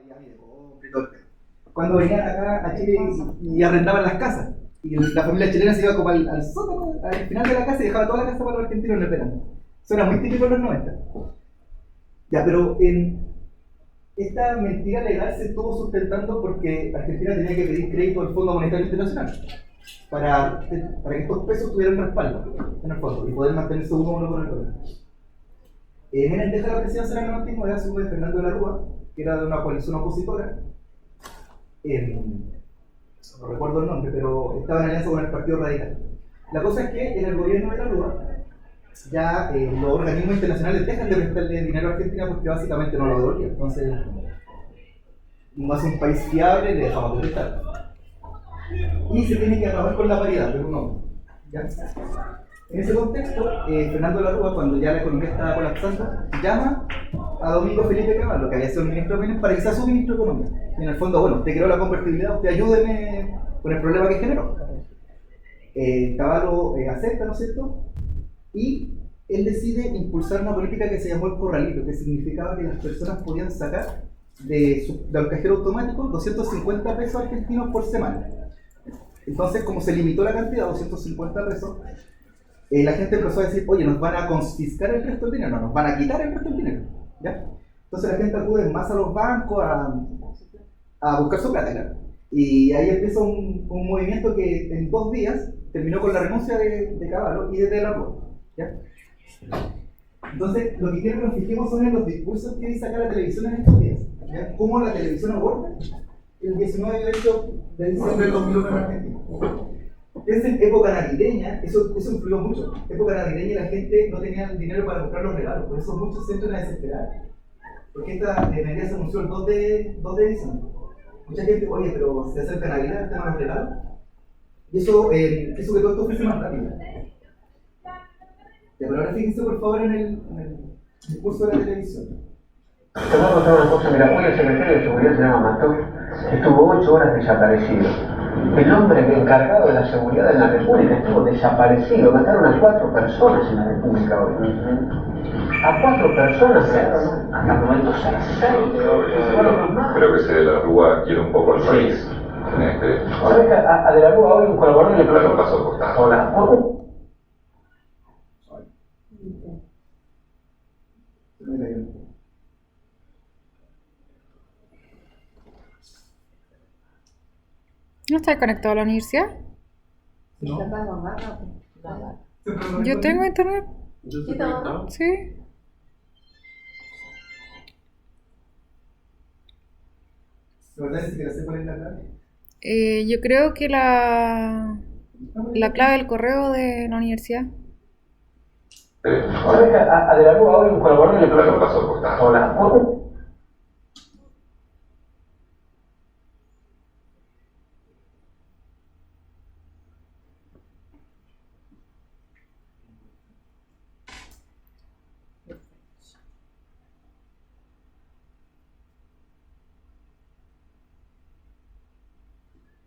Miami de compra y todo el tema. Cuando venían acá a Chile y arrendaban las casas, y la familia chilena se iba como al sótano, al final de la casa y dejaba toda la casa para los argentinos en el verano. Eso era muy típico en los 90. Ya, pero en esta mentira legal se estuvo sustentando porque Argentina tenía que pedir crédito al Fondo Monetario Internacional para que estos pesos tuvieran respaldo en el fondo y poder mantenerse uno con el otro. Menem deja la presidencia en el 99, asume Fernando de la Rúa, que era de una coalición opositora. No recuerdo el nombre, pero estaba en alianza con el Partido Radical. La cosa es que en el gobierno de la Rúa ya los organismos internacionales dejan de prestarle dinero a Argentina porque básicamente no lo devolvía. Entonces, no es un país fiable, le dejamos de prestar. Y se tiene que acabar con la paridad de un hombre. ¿Ya? En ese contexto, Fernando de la Rúa, cuando ya la economía estaba colapsando, llama a Domingo Felipe Cavallo, que había sido el ministro de Minas, para que sea su ministro de Economía. Y en el fondo, bueno, usted creó la convertibilidad, usted ayúdeme con el problema que generó. Cavallo acepta, ¿no es cierto? Y él decide impulsar una política que se llamó el corralito, que significaba que las personas podían sacar del cajero automático 250 pesos argentinos por semana. Entonces, como se limitó la cantidad a 250 pesos, la gente empezó a decir, oye, nos van a confiscar el resto del dinero, no, nos van a quitar el resto del dinero. ¿Ya? Entonces la gente acude más a los bancos a buscar su plata, claro. Y ahí empieza un movimiento que en 2 días terminó con la renuncia de Cavallo y de la Rúa. ¿Ya? Entonces, lo que quiero que nos fijemos son en los discursos que dice acá la televisión en estos días. ¿Ya? Cómo la televisión aborda el 19 de diciembre del 2001 en Argentina. Es en época navideña, eso influyó mucho. Época navideña la gente no tenía dinero para comprar los regalos, por eso muchos se entran a desesperar. Porque esta Navidad se anunció el 2 de diciembre. Mucha gente, oye, pero se acerca Navidad, el tema de los regalos. Y eso hizo que todo esto fuese más rápido. Pero ahora fíjense por favor en el discurso de la televisión. Te voy a contar una cosa, mira, hoy el secretario de Seguridad se llama Mató, estuvo 8 horas desaparecido. El hombre encargado de la seguridad en la República estuvo desaparecido. Mataron a 4 personas en la República hoy. A 4 personas, hasta el momento 6. Creo que de la Rúa quiere un poco al país. ¿Sabes que a de la Rúa hoy un colaborador le preguntó? Paso por tanto. Hola. ¿No está conectado a la universidad? ¿No? Yo tengo internet. ¿Yo estoy conectado? Sí. ¿Verdad si quieres poner la clave? Yo creo que la clave del correo de la universidad. ¿Sabes que a de la Rúa hoy un colaborador le preguntó? Paso por tanto. Hola.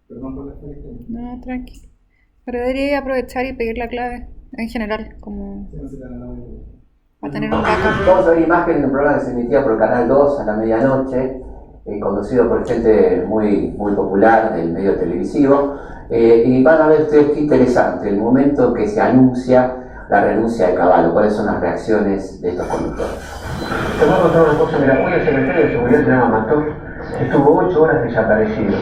Perdón por la falla. No, tranquilo. Pero debería aprovechar y pedir la clave en general, como para tener un backup. Vamos a ver imágenes de un programa que se emitía por Canal 2 a la medianoche, conducido por gente muy popular del medio televisivo. Y van a ver ustedes qué interesante, el momento que se anuncia la renuncia de Cavallo, cuáles son las reacciones de estos conductores. Te voy a contar una cosa, mira, hoy el secretario de Seguridad se llama Mató, estuvo 8 horas desaparecido.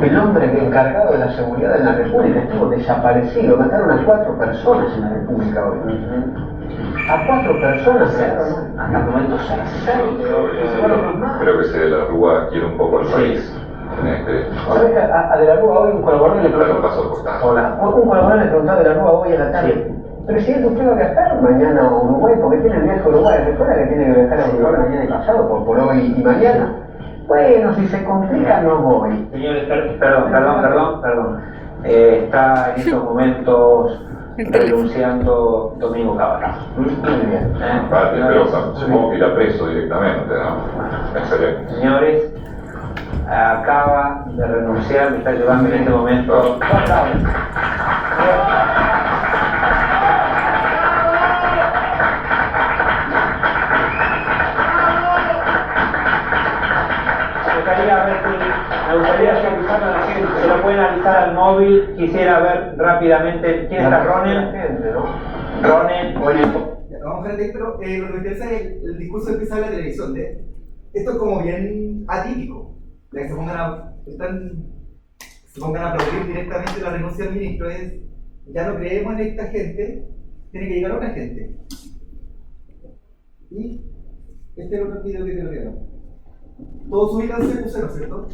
El hombre encargado de la seguridad en la República estuvo desaparecido. Mataron a 4 personas en la República hoy. A 4 personas, hasta el momento 6. Creo que de la Rúa quiere un poco al país. ¿Sabes que a de la Rúa hoy un colaborador le preguntó? Paso por tanto. Hola. Un colaborador le preguntó a de la Rúa hoy en la tarde. Presidente, ¿usted va a viajar mañana a Uruguay? Porque tiene el viaje a Uruguay. ¿Recuerda que tiene que viajar a Uruguay mañana y pasado por hoy y mañana? Bueno, si se complica no voy. Señores, perdón. Está en estos momentos renunciando Domingo Cavallo. Muy bien. Pero supongo que irá preso directamente, ¿no? Excelente. Señores, acaba de renunciar, me está llevando en este momento. gustaría ver si a la gente, se lo pueden avisar al móvil. Quisiera ver rápidamente quién está Ronen. Ronen o en el... Vamos a ver, pero lo que me interesa es el discurso que sale en la televisión. Esto es como bien atípico. De que se pongan a aplaudir directamente la renuncia del ministro. Ya no creemos en esta gente, tiene que llegar otra gente. Y este es otro video que te lo quedo. Todos ubican CQ0, ¿cierto?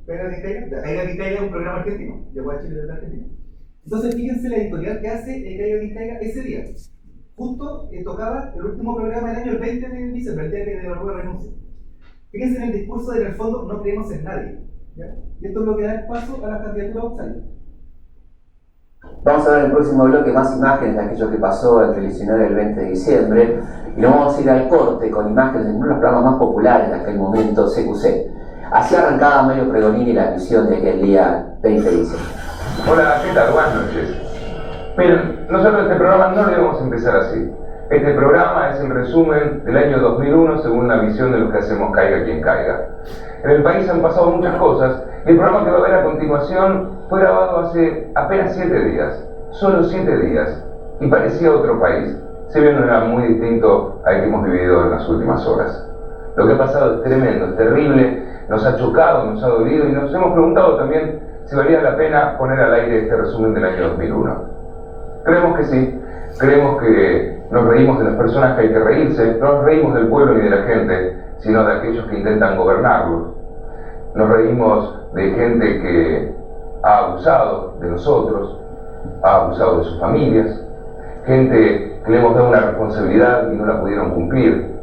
Caiga que caiga es un programa argentino, de Chile de Argentina. Entonces fíjense la editorial que hace Caiga que caiga ese día. Justo tocaba el último programa del año, el 20 de diciembre, el día que de la Rúa renuncia. Fíjense en el discurso de en el fondo no creemos en nadie. ¿Ya? Y esto es lo que da el paso a las candidaturas outsider. Vamos a ver en el próximo bloque más imágenes de aquello que pasó entre el 19 y el 20 de diciembre y nos vamos a ir al corte con imágenes de uno de los programas más populares de aquel momento, CQC. Así arrancaba Mario Pregolini la emisión de aquel día 20 de diciembre. Hola, ¿qué tal? Buenas noches. Miren, nosotros este programa no lo íbamos a empezar así. Este programa es el resumen del año 2001 según la visión de los que hacemos Caiga quien caiga. En el país han pasado muchas cosas y el programa que va a ver a continuación fue grabado hace apenas 7 días. Solo 7 días. Y parecía otro país. Si bien no era muy distinto al que hemos vivido en las últimas horas. Lo que ha pasado es tremendo, es terrible, nos ha chocado, nos ha dolido y nos hemos preguntado también si valía la pena poner al aire este resumen del año 2001. Creemos que sí, creemos que nos reímos de las personas que hay que reírse, no nos reímos del pueblo ni de la gente, sino de aquellos que intentan gobernarlos. Nos reímos de gente que ha abusado de nosotros, ha abusado de sus familias, gente que le hemos dado una responsabilidad y no la pudieron cumplir,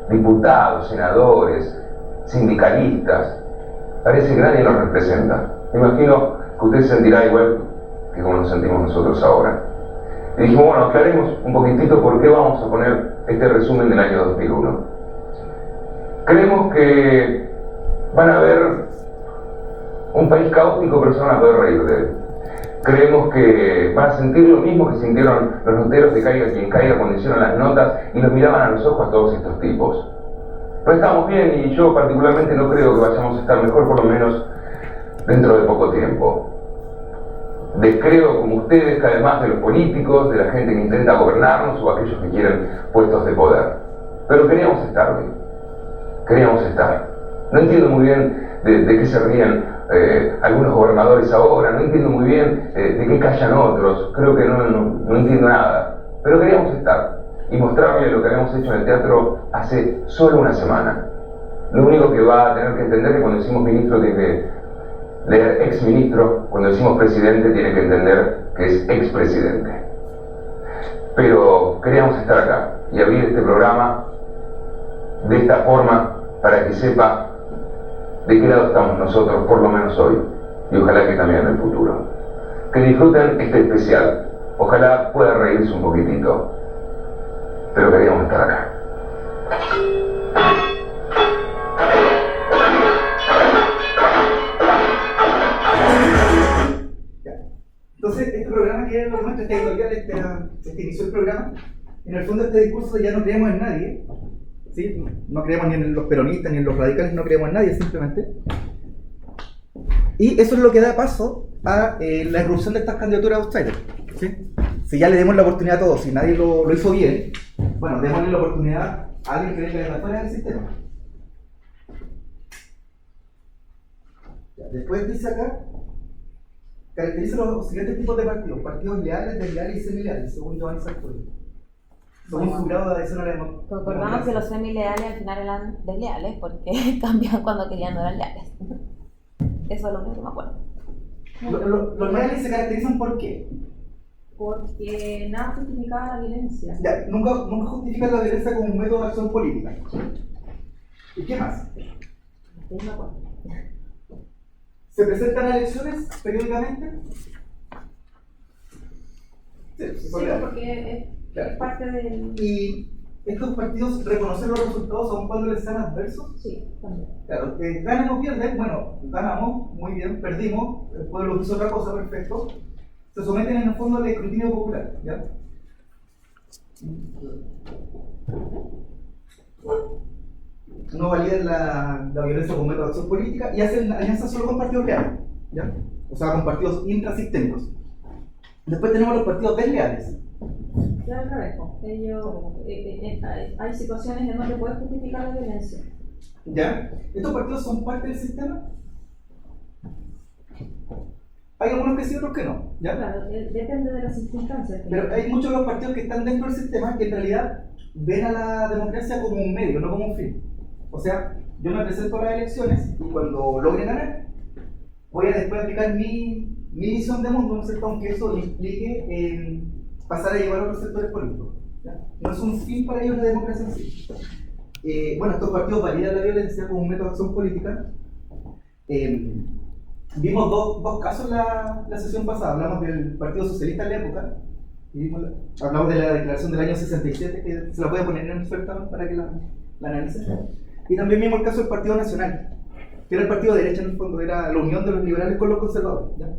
diputados, senadores, sindicalistas. Parece que nadie nos representa. Me imagino que usted se sentirá igual que como nos sentimos nosotros ahora. Y dijimos, bueno, aclaremos un poquitito por qué vamos a poner este resumen del año 2001. Creemos que van a ver un país caótico, pero se van a poder reír de él. Creemos que van a sentir lo mismo que sintieron los noteros de Caiga quien caiga cuando hicieron las notas y nos miraban a los ojos a todos estos tipos. Pero estamos bien y yo particularmente no creo que vayamos a estar mejor, por lo menos dentro de poco tiempo. Descreo como ustedes cada vez más de los políticos, de la gente que intenta gobernarnos o aquellos que quieren puestos de poder. Pero queríamos estar bien. Queríamos estar. No entiendo muy bien de qué se ríen algunos gobernadores ahora, no entiendo muy bien de qué callan otros, creo que no entiendo nada. Pero queríamos estar y mostrarle lo que habíamos hecho en el teatro hace solo una semana. Lo único que va a tener que entender es que cuando decimos ministro tiene que leer ex-ministro, cuando decimos presidente tiene que entender que es expresidente. Pero queríamos estar acá y abrir este programa de esta forma para que sepa de qué lado estamos nosotros, por lo menos hoy, y ojalá que también en el futuro. Que disfruten este especial, ojalá pueda reírse un poquitito, pero queríamos estar acá. Entonces, este programa que es lo que muestra, esta editorial, este inició el programa, en el fondo este discurso de ya no creemos en nadie, ¿sí? No creemos ni en los peronistas ni en los radicales, no creemos en nadie simplemente. Y eso es lo que da paso a la irrupción de estas candidaturas outsider, ¿sí? Si ya le demos la oportunidad a todos, si nadie lo hizo bien, bueno, démosle la oportunidad a alguien que venga de afuera del sistema. Ya, después dice acá, caracteriza los siguientes tipos de partidos: partidos leales, desleales y semileales, según Giovanni Sartori. Según su grado de adhesión a la democracia. Concordamos que los semileales al final eran desleales porque cambiaban cuando querían, no eran leales. Eso es lo único que me acuerdo. Los leales se caracterizan ¿por qué? Porque nada justificaba la violencia. Ya, nunca justifican la violencia como un método de acción política. ¿Y qué más? No me acuerdo. ¿Se presentan a elecciones periódicamente? Sí, porque es parte del... ¿Y estos partidos reconocen los resultados aun cuando les sean adversos? Sí, también. Claro, ganan o pierden, bueno, ganamos, muy bien, perdimos, el pueblo hizo otra cosa, perfecto. Se someten en el fondo al escrutinio popular, ¿ya? no validan la violencia como método de acción política y hacen alianzas solo con partidos leales, ¿ya? O sea, con partidos intrasistémicos. Después tenemos los partidos desleales. Ya al revés, hay situaciones en donde puedes justificar la violencia. ¿Ya? ¿Estos partidos son parte del sistema? Hay algunos que sí, otros que no, ¿ya? Claro, depende de las circunstancias. Pero hay muchos de los partidos que están dentro del sistema que en realidad ven a la democracia como un medio, no como un fin. O sea, yo me presento a las elecciones y cuando logre ganar, voy a después aplicar mi visión de mundo, ¿no es cierto? Aunque eso implique pasar a llevar a otros sectores políticos, ¿ya? No es un fin para ellos la democracia en sí. Bueno, estos partidos validan la violencia como un método de acción política. Vimos dos casos la sesión pasada. Hablamos del Partido Socialista en la época, y hablamos de la declaración del año 67, que se la voy a poner en el certamen para que la analicen. Y también vimos el caso del Partido Nacional, que era el partido de derecha en el fondo, era la unión de los liberales con los conservadores, ¿ya?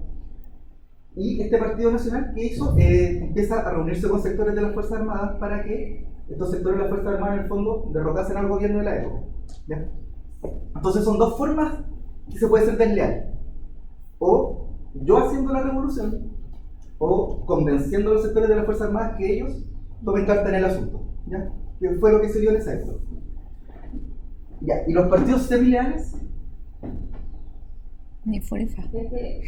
Y este Partido Nacional, ¿qué hizo? Empieza a reunirse con sectores de las Fuerzas Armadas para que estos sectores de las Fuerzas Armadas en el fondo derrocasen al gobierno de la época, ¿ya? Entonces son dos formas que se puede ser desleal: o yo haciendo la revolución, o convenciendo a los sectores de las Fuerzas Armadas que ellos tomen carta en el asunto, ¿ya? Que fue lo que se dio en esa época. Ya, y los partidos semileales. Ni fuerza. Es que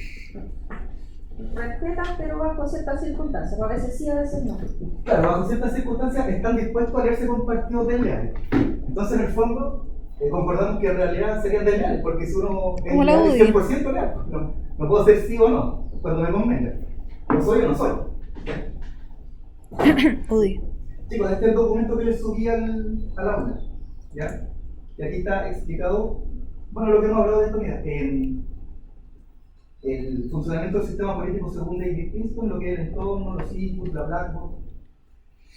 respetan, pero bajo ciertas circunstancias. A veces sí, a veces no. Claro, bajo ciertas circunstancias están dispuestos a aliarse con partidos desleales. Entonces, en el fondo, concordamos que en realidad serían desleales, porque si uno es leal, es 100% leal. No puedo ser sí o no, cuando me convenga. ¿No soy o no soy? Uy. Chicos, este es el documento que les subí a la aula, ¿ya? Y aquí está explicado, bueno, lo que hemos hablado de esto, mira, el funcionamiento del sistema político según David Princeton, lo que es el entorno, los inputs, la blackboard,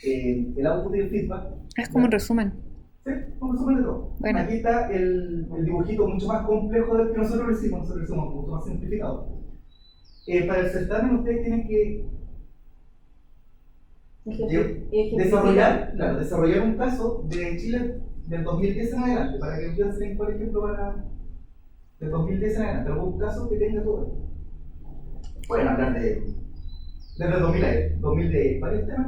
el output y el feedback. Es como un resumen. Sí, un resumen de todo. Bueno. Aquí está el dibujito mucho más complejo del que nosotros lo hicimos mucho más simplificado. Para el certamen ustedes tienen que desarrollar un caso de Chile del 2010 en adelante, para que ustedes tengan, por ejemplo, del 2010 en adelante, algún caso que tenga todo esto. Pueden hablar desde el 2010, varios temas.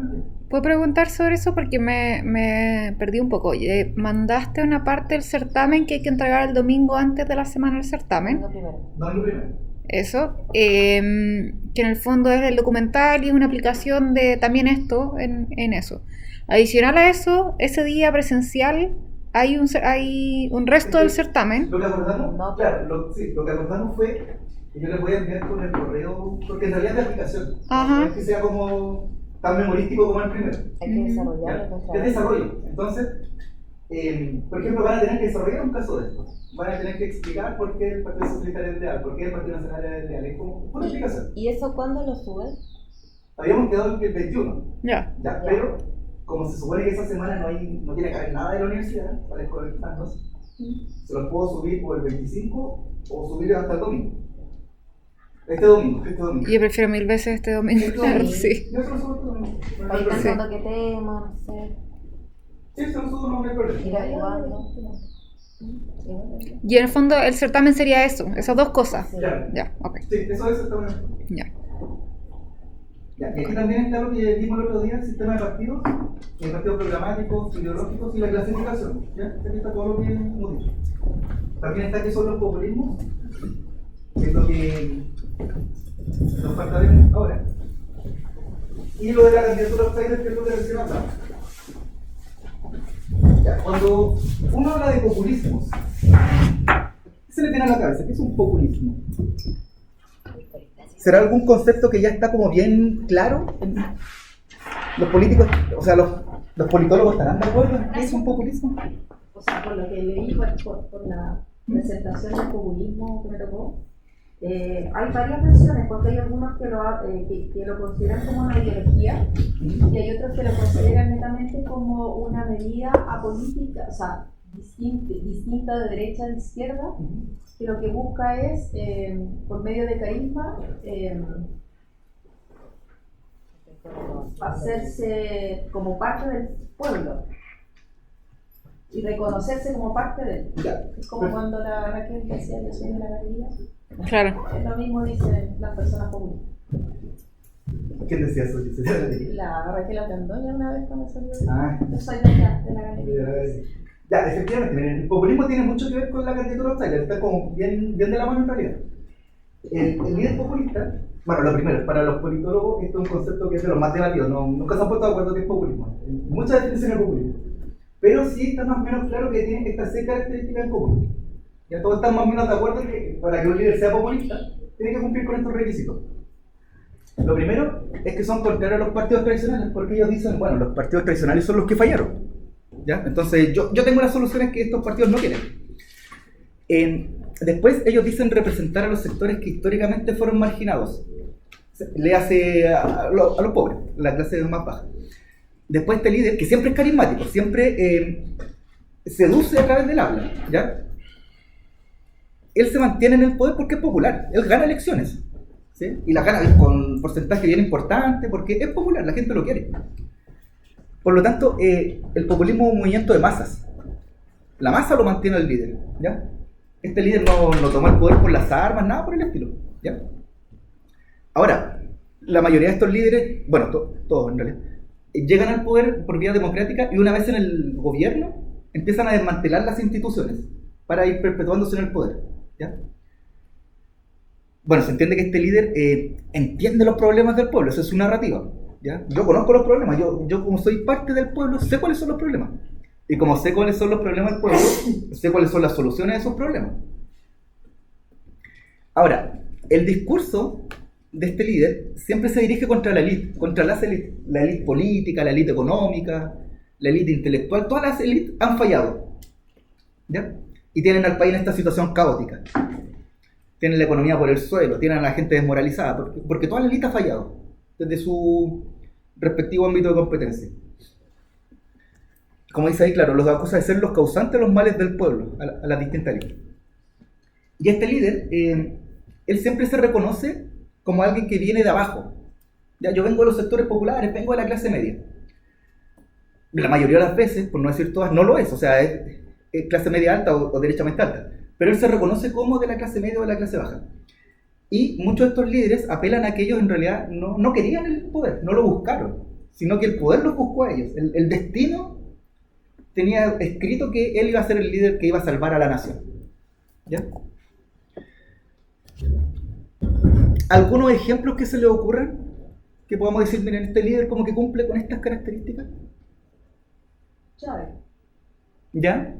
¿Puedo preguntar sobre eso? Porque me perdí un poco. Mandaste una parte del certamen que hay que entregar el domingo antes de la semana del certamen. Domingo primero. Eso, que en el fondo es el documental y una aplicación de también esto en eso. Adicional a eso, ese día presencial hay un resto del certamen. Lo que acordamos, claro, lo que acordamos fue que yo les voy a enviar con el correo, porque en realidad es de aplicación. Ajá. No es que sea como tan memorístico como el primero. Hay que desarrollarlo. Es desarrollo. Entonces, por ejemplo, van a tener que desarrollar un caso de esto. Van a tener que explicar por qué el Partido Socialista es leal, por qué el Partido Nacional es leal. Es como una explicación. ¿Y eso cuándo lo subes? Habíamos quedado el 21. Ya. Pero como se supone que esa semana no tiene que haber nada de la universidad para desconectarnos, se los puedo subir por el 25 o subir hasta el domingo. Este domingo. Yo prefiero 1000 veces este domingo. Sí. Yo se lo subo este domingo. Ahí pensando qué tema, no sé. Sí, se lo subo, no hay problema. Ir ayudando. Y en el fondo el certamen sería eso, esas dos cosas. Sí. Ya, ok. Sí, eso es exactamente. Ya. Ya, y aquí también está lo que vimos el otro día, el sistema de partidos, el partidos programáticos, ideológicos y la clasificación. ¿Ya? Aquí está todo lo que hemos dicho. También está que son los populismos, que es lo que nos falta ver ahora. Y lo de la candidatura outsider, que es lo que recién hablamos. Ya, cuando uno habla de populismos, ¿qué se le viene a la cabeza? ¿Qué es un populismo? ¿Será algún concepto que ya está como bien claro? Los políticos, o sea, los politólogos estarán de acuerdo en qué es un populismo. O sea, por lo que leí por la presentación del populismo que me tocó, hay varias versiones, porque hay algunos que lo consideran como una ideología y hay otros que lo consideran netamente como una medida apolítica, o sea, distinta de derecha a izquierda, que lo que busca es, por medio de carisma, hacerse como parte del pueblo. y reconocerse como parte de él. Ya. Es como cuando la Raquel decía yo soy de la galería. Claro. Es lo mismo dicen las personas populistas. ¿Quién decía eso? La Raquel Atendoña una vez cuando salió. Ah. Yo soy de la galería. Ya, efectivamente, miren, el populismo tiene mucho que ver con la candidatura outsider, está como bien de la mano en realidad. El líder populista, bueno, lo primero, para los politólogos, esto es un concepto que es de los más debatidos, nunca se han puesto de acuerdo que es populismo. Muchas definiciones de populismo. Pero sí está más o menos claro que tiene estas 6 características en común. Ya todos están más o menos de acuerdo en que para que un líder sea populista, tiene que cumplir con estos requisitos. Lo primero es que son contrarios a los partidos tradicionales, porque ellos dicen, bueno, los partidos tradicionales son los que fallaron. ¿Ya? Entonces, yo tengo las soluciones que estos partidos no quieren. Después, ellos dicen representar a los sectores que históricamente fueron marginados. Le hace a los pobres, la clase más baja. Después, este líder, que siempre es carismático, siempre seduce a través del habla, ¿ya? Él se mantiene en el poder porque es popular, él gana elecciones, ¿sí? Y las gana con un porcentaje bien importante porque es popular, la gente lo quiere. Por lo tanto, el populismo es un movimiento de masas. La masa lo mantiene al líder, ¿ya? Este líder no tomó el poder por las armas, nada por el estilo, ¿ya? Ahora, la mayoría de estos líderes, bueno, todos en realidad, llegan al poder por vía democrática y una vez en el gobierno empiezan a desmantelar las instituciones para ir perpetuándose en el poder, ¿ya? Bueno, se entiende que este líder entiende los problemas del pueblo, eso es su narrativa, ¿ya? Yo conozco los problemas, yo como soy parte del pueblo, sé cuáles son los problemas. Y como sé cuáles son los problemas del pueblo, sé cuáles son las soluciones a esos problemas. Ahora, el discurso de este líder siempre se dirige contra la élite, la élite política, la élite económica, la élite intelectual. Todas las élites han fallado, ¿ya? Y tienen al país en esta situación caótica. Tienen la economía por el suelo, tienen a la gente desmoralizada, porque toda la élite ha fallado desde su respectivo ámbito de competencia. Como dice ahí, claro, los acusa de ser los causantes de los males del pueblo, a las distintas élites. Y este líder, él siempre se reconoce como alguien que viene de abajo. Ya, yo vengo de los sectores populares, vengo de la clase media. La mayoría de las veces, por no decir todas, no lo es, o sea, es clase media alta o derechamente alta. Pero él se reconoce como de la clase media o de la clase baja. Y muchos de estos líderes apelan a que ellos en realidad no querían el poder, no lo buscaron, sino que el poder los buscó a ellos. El destino tenía escrito que él iba a ser el líder que iba a salvar a la nación. ¿Ya? ¿Algunos ejemplos que se le ocurran? Que podamos decir, miren, este líder como que cumple con estas características. Chávez. ¿Ya?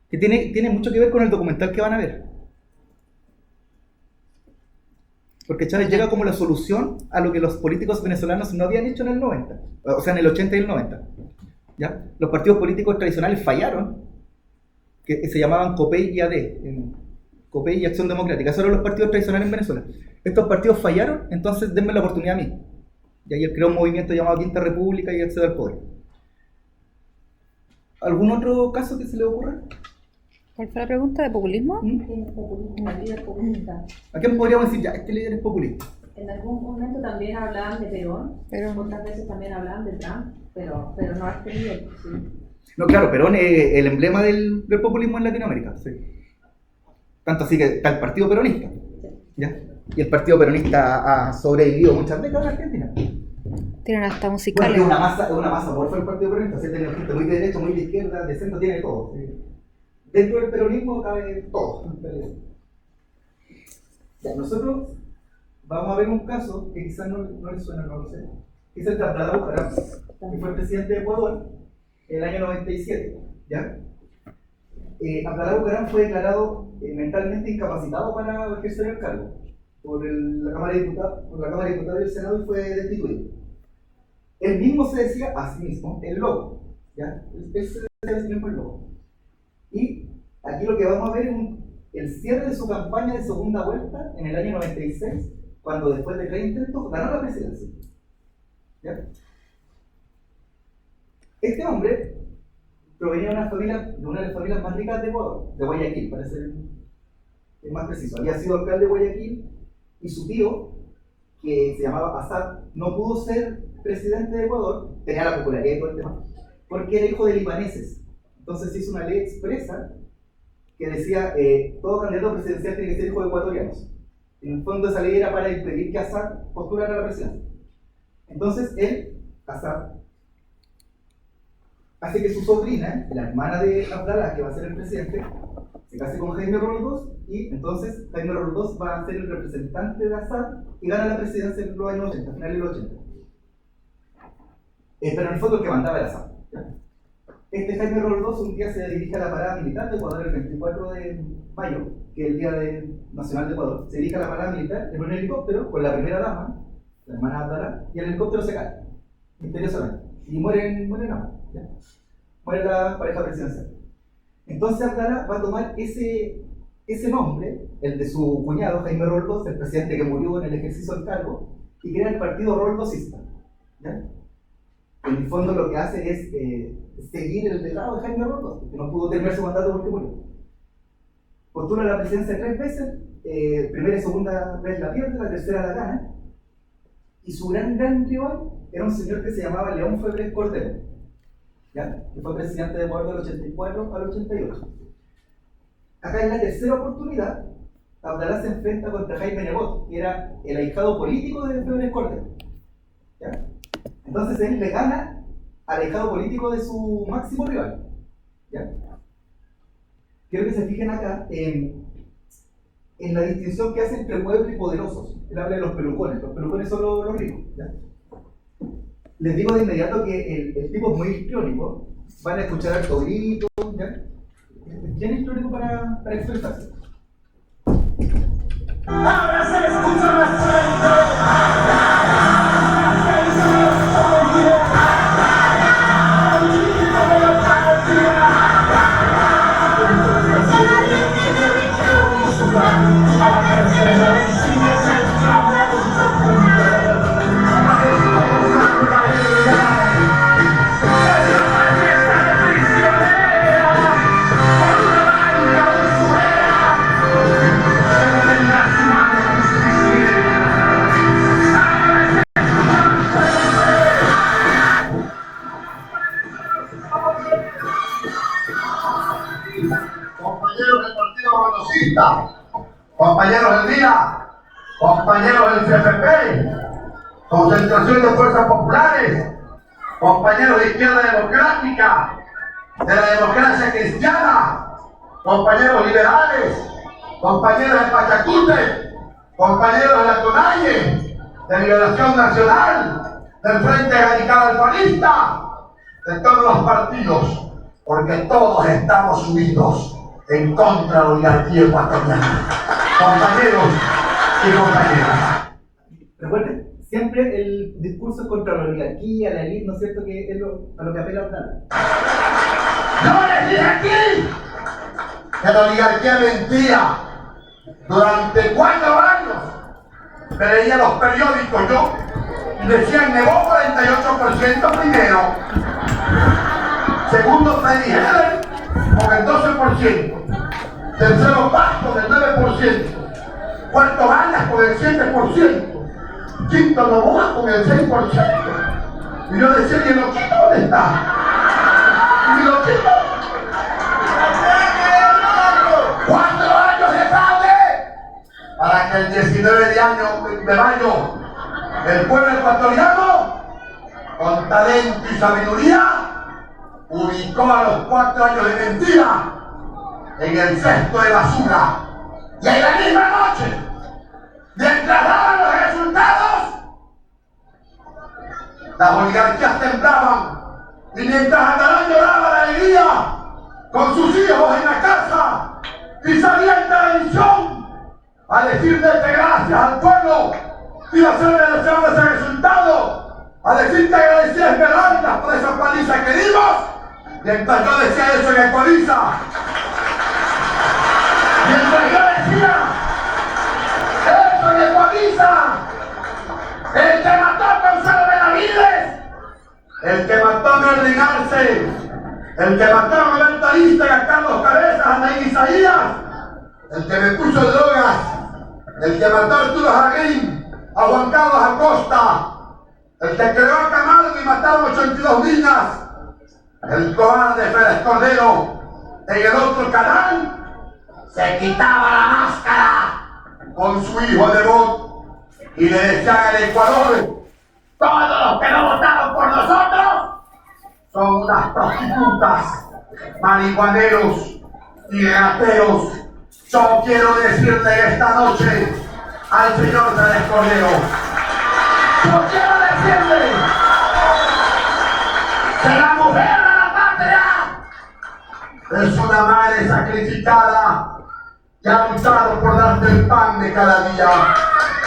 Que tiene mucho que ver con el documental que van a ver. Porque Chávez llega como la solución a lo que los políticos venezolanos no habían hecho en el 90. O sea, en el 80 y el 90. ¿Ya? Los partidos políticos tradicionales fallaron, que se llamaban COPEI y AD, COPEI y Acción Democrática. Esos eran los partidos tradicionales en Venezuela. Estos partidos fallaron, entonces denme la oportunidad a mí. Y ahí él creó un movimiento llamado Quinta República y accede al poder. ¿Algún otro caso que se le ocurra? ¿Cuál fue la pregunta? ¿De populismo? Un líder populista. ¿A quién podríamos decir ya? Este líder es populista. En algún momento también hablaban de Perón, otras veces también hablaban de Trump, pero no a este nivel. Sí. No, claro, Perón es el emblema del populismo en Latinoamérica. Sí. Tanto así que está el Partido Peronista. ¿Ya? Y el Partido Peronista ha sobrevivido muchas décadas en Argentina. Tienen hasta musicales. Bueno, es una masa por el Partido Peronista. ¿Sí? Tiene gente muy de derecha, muy de izquierda, de centro, tiene de todo. ¿Sí? Dentro del peronismo cabe todo. Ya, nosotros vamos a ver un caso que quizás no les suena, no lo sé. Que es el de Abdalá Bucaram, que fue el presidente de Ecuador en el año 97. ¿Ya? Abdalá Bucaram fue declarado mentalmente incapacitado para ejercer el cargo por la Cámara de Diputados y el Senado y fue destituido. Él mismo se decía a sí mismo el lobo. ¿Ya? Él se decía a sí mismo el lobo. Y aquí lo que vamos a ver es el cierre de su campaña de segunda vuelta en el año 96, cuando después de 3 intentos ganó la presidencia. ¿Ya? Este hombre provenía de una de las familias más ricas de Ecuador, de Guayaquil, para ser más preciso. Había sido alcalde de Guayaquil y su tío, que se llamaba Assad, no pudo ser presidente de Ecuador, tenía la popularidad y todo el tema, porque era hijo de libaneses. Entonces se hizo una ley expresa que decía todo candidato presidencial tiene que ser hijo de ecuatorianos. En el fondo esa ley era para impedir que Assad postulara a la presidencia. Entonces Assad, hace que su sobrina, la hermana de Abdalá, que va a ser el presidente, se case con Jaime Roldós, y entonces Jaime Roldós va a ser el representante de Assad y gana la presidencia en los años 80, finales de los 80. Pero en el fondo el que mandaba era Assad. ¿Ya? Jaime Roldós un día se dirige a la parada militar de Ecuador el 24 de mayo, que es el Día Nacional de Ecuador. Se dirige a la parada militar en un helicóptero con la primera dama, la hermana Abdalá, y el helicóptero se cae, misteriosamente, y mueren ambos. ¿Ya? Muere la pareja presidencial. Entonces Abdalá va a tomar ese nombre, el de su cuñado Jaime Roldós, el presidente que murió en el ejercicio del cargo, y crea el partido roldosista. ¿Ya? En el fondo lo que hace es seguir el legado de Jaime Roldós, que no pudo terminar su mandato porque murió. Postula la presidencia 3 veces, primera y segunda vez la pierde, la tercera la gana, y su gran rival era un señor que se llamaba León Febres Cordero, ¿ya? Que fue presidente de Ecuador del 84 al 88. Acá en la tercera oportunidad, Abdalá se enfrenta contra Jaime Nebot, que era el ahijado político de Febres Cordero. ¿Ya? Entonces él le gana al ahijado político de su máximo rival. ¿Ya? Quiero que se fijen acá en la distinción que hace entre pueblo y poderosos. Él habla de los pelucones son los ricos. ¿Ya? Les digo de inmediato que el tipo es muy histriónico, van a escuchar harto grito, ¿ya? Es bien histriónico para expresarse. Ahora se escucha más compañeros del día, compañeros del CFP, concentración de fuerzas populares, compañeros de izquierda democrática, de la democracia cristiana, compañeros liberales, compañeros de Pachacute, compañeros de la CONAIE, de Liberación Nacional, del Frente Radical Alfanista, de todos los partidos, porque todos estamos unidos en contra de la oligarquía ecuatoriana. Compañeros y compañeras. Recuerden, siempre el discurso es contra la oligarquía, la élite, ¿no es cierto? Que es a lo que apela Abdalá. ¡No les dije aquí que la oligarquía mentía! Durante 4 años me leía los periódicos yo y decían negó 48% primero, segundo Freddy Heller con el 12%, tercero Pasto del 9%, cuarto Balas con el 7%, quinto Novoa con el 6%. Y yo decía, ¿y el loquito dónde está? ¿Y mi loquito? 4 años de fraude para que el 19 de mayo el pueblo ecuatoriano, con talento y sabiduría, ubicó a los 4 años de mentira en el cesto de basura. Y en la misma noche, mientras daban los resultados, las oligarquías temblaban, y mientras Abdalá lloraba de alegría con sus hijos en la casa y salía en televisión a decirle gracias al pueblo y a hacerle desear ese resultado, a decir que agradecía a Esmeralda por esa paliza que dimos, mientras yo decía eso en Ecualiza, mientras yo decía eso en Ecualiza, el que mató a Gonzalo Benavides, el que mató a Merlin Arce, el que mató a Roberto Arista, a Carlos Cabezas, a Nain Isaías, el que me puso drogas, el que mató a Arturo Jarrín, a Juan Carlos Acosta, el que creó a Camargo y mataron 82 niñas, El cobarde Félix Cordero, en el otro canal, se quitaba la máscara con su hijo de voz y le decían al Ecuador: todos los que no votaron por nosotros son unas prostitutas, marihuaneros y rateros. Yo quiero decirle esta noche al señor Félix Cordero, yo quiero decirle que la mujer de la patria es una madre sacrificada que ha luchado por darte el pan de cada día.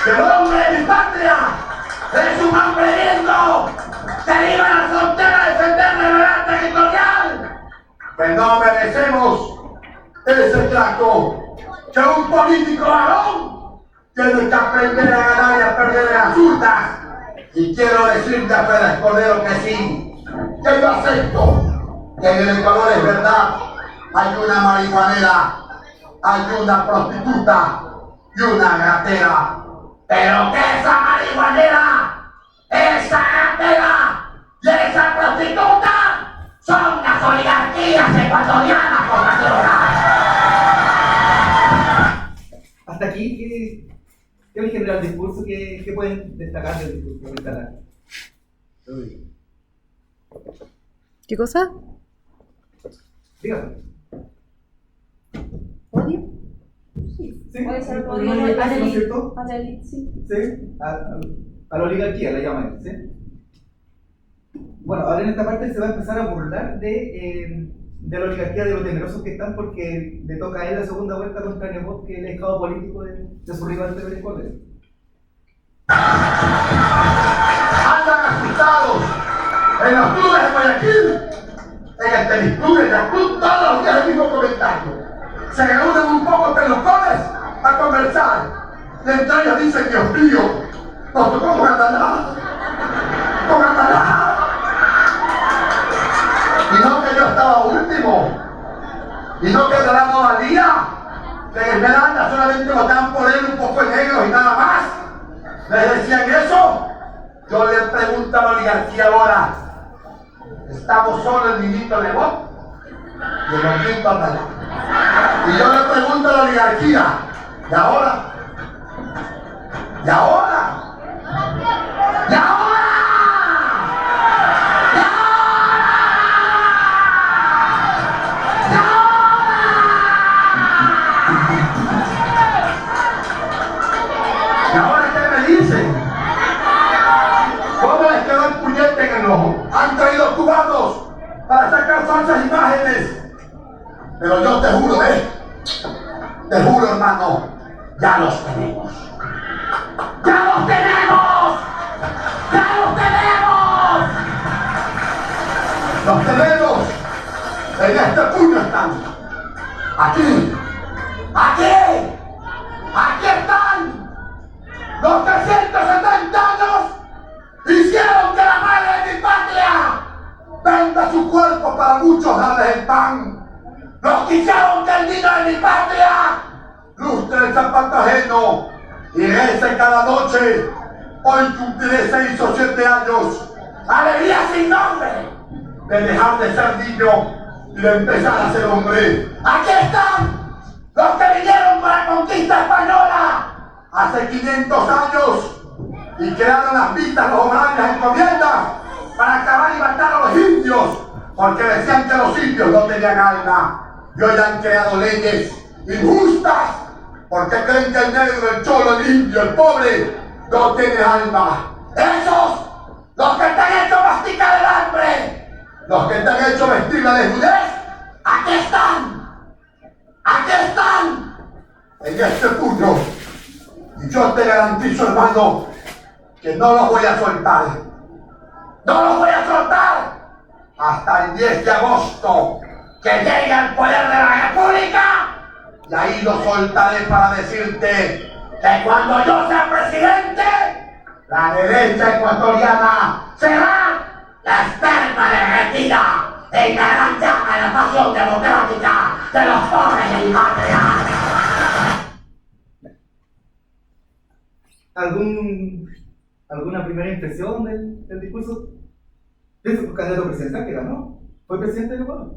Que el hombre de mi patria es un hombre lindo que iba a la frontera a defender la verdad territorial. Que no merecemos ese trato. Que un político varón tiene que aprender a ganar y a perder en las urnas. Y quiero decirte a Félix Cordero que sí, que yo acepto que en el Ecuador es verdad, hay una marihuanera, hay una prostituta y una ratera. Pero que esa marihuanera, esa ratera y esa prostituta son las oligarquías ecuatorianas por naturaleza. Hasta aquí, ¿qué es el general discurso? ¿Qué pueden destacar del discurso? ¿Qué cosa? Dígame. ¿Odio? Sí, Sí, puede ser ¿no odio es a cierto? la élite, sí. Sí, a la oligarquía la llaman, ¿sí? Bueno, ahora en esta parte se va a empezar a burlar de la oligarquía, de los temerosos que están, porque le toca a él la segunda vuelta contra Nebot, que es el estado político de su rival de Venezuela. Andan asustados en los clubes de Guayaquil, en el tenisclub, en el club, todos los días el mismo comentario. Se reúnen un poco pelucones a conversar. Y entre ellos dicen: Dios mío, nos tocó con Atalá. Con Atalá. Y no que yo estaba último. Y no que Atalá no valía. Que en Esmeralda solamente votaban por él un poco de negros y nada más. ¿Les decían eso? Yo le pregunto a la oligarquía ahora: ¿estamos solo el niñito de Nebot? Y el niñito Atalá. Y yo le pregunto a la oligarquía: ¿y ahora? ¿Y ahora? ¿Y ahora? ¿Y ahora qué me dicen? ¿Cómo les quedó el puñete en el ojo? Han traído cubanos para sacar falsas imágenes. Pero yo te juro, te juro, hermano, ya los tenemos. ¡Ya los tenemos! ¡Ya los tenemos! Los tenemos. En este puño están. Aquí. Aquí. Aquí están. Los 370 años hicieron que la madre de mi patria venda su cuerpo para muchos darles el pan. Los que hicieron que el niño de mi patria lustre el zapato ajeno y rece cada noche. Hoy cumpliré 6 o 7 años. Alegría sin nombre de dejar de ser niño y de empezar a ser hombre. Aquí están los que vinieron con la conquista española hace 500 años y crearon las vistas, los horarios, las encomiendas para acabar y matar a los indios, porque decían que los indios no tenían alma. Y hoy han creado leyes injustas porque creen que el negro, el cholo, el indio, el pobre no tiene alma. Esos, los que te han hecho masticar el hambre, los que te han hecho vestir la desnudez, aquí están. Aquí están. En este puño. Y yo te garantizo, hermano, que no los voy a soltar. No los voy a soltar hasta el 10 de agosto, que llegue al poder de la República. Y ahí lo soltaré para decirte que cuando yo sea presidente, la derecha ecuatoriana será la esperma derretida en la gran llama de la pasión democrática de los pobres de mi patria. ¿Alguna primera impresión del discurso? De su candidato presidencial que ganó. Fue presidente del Ecuador.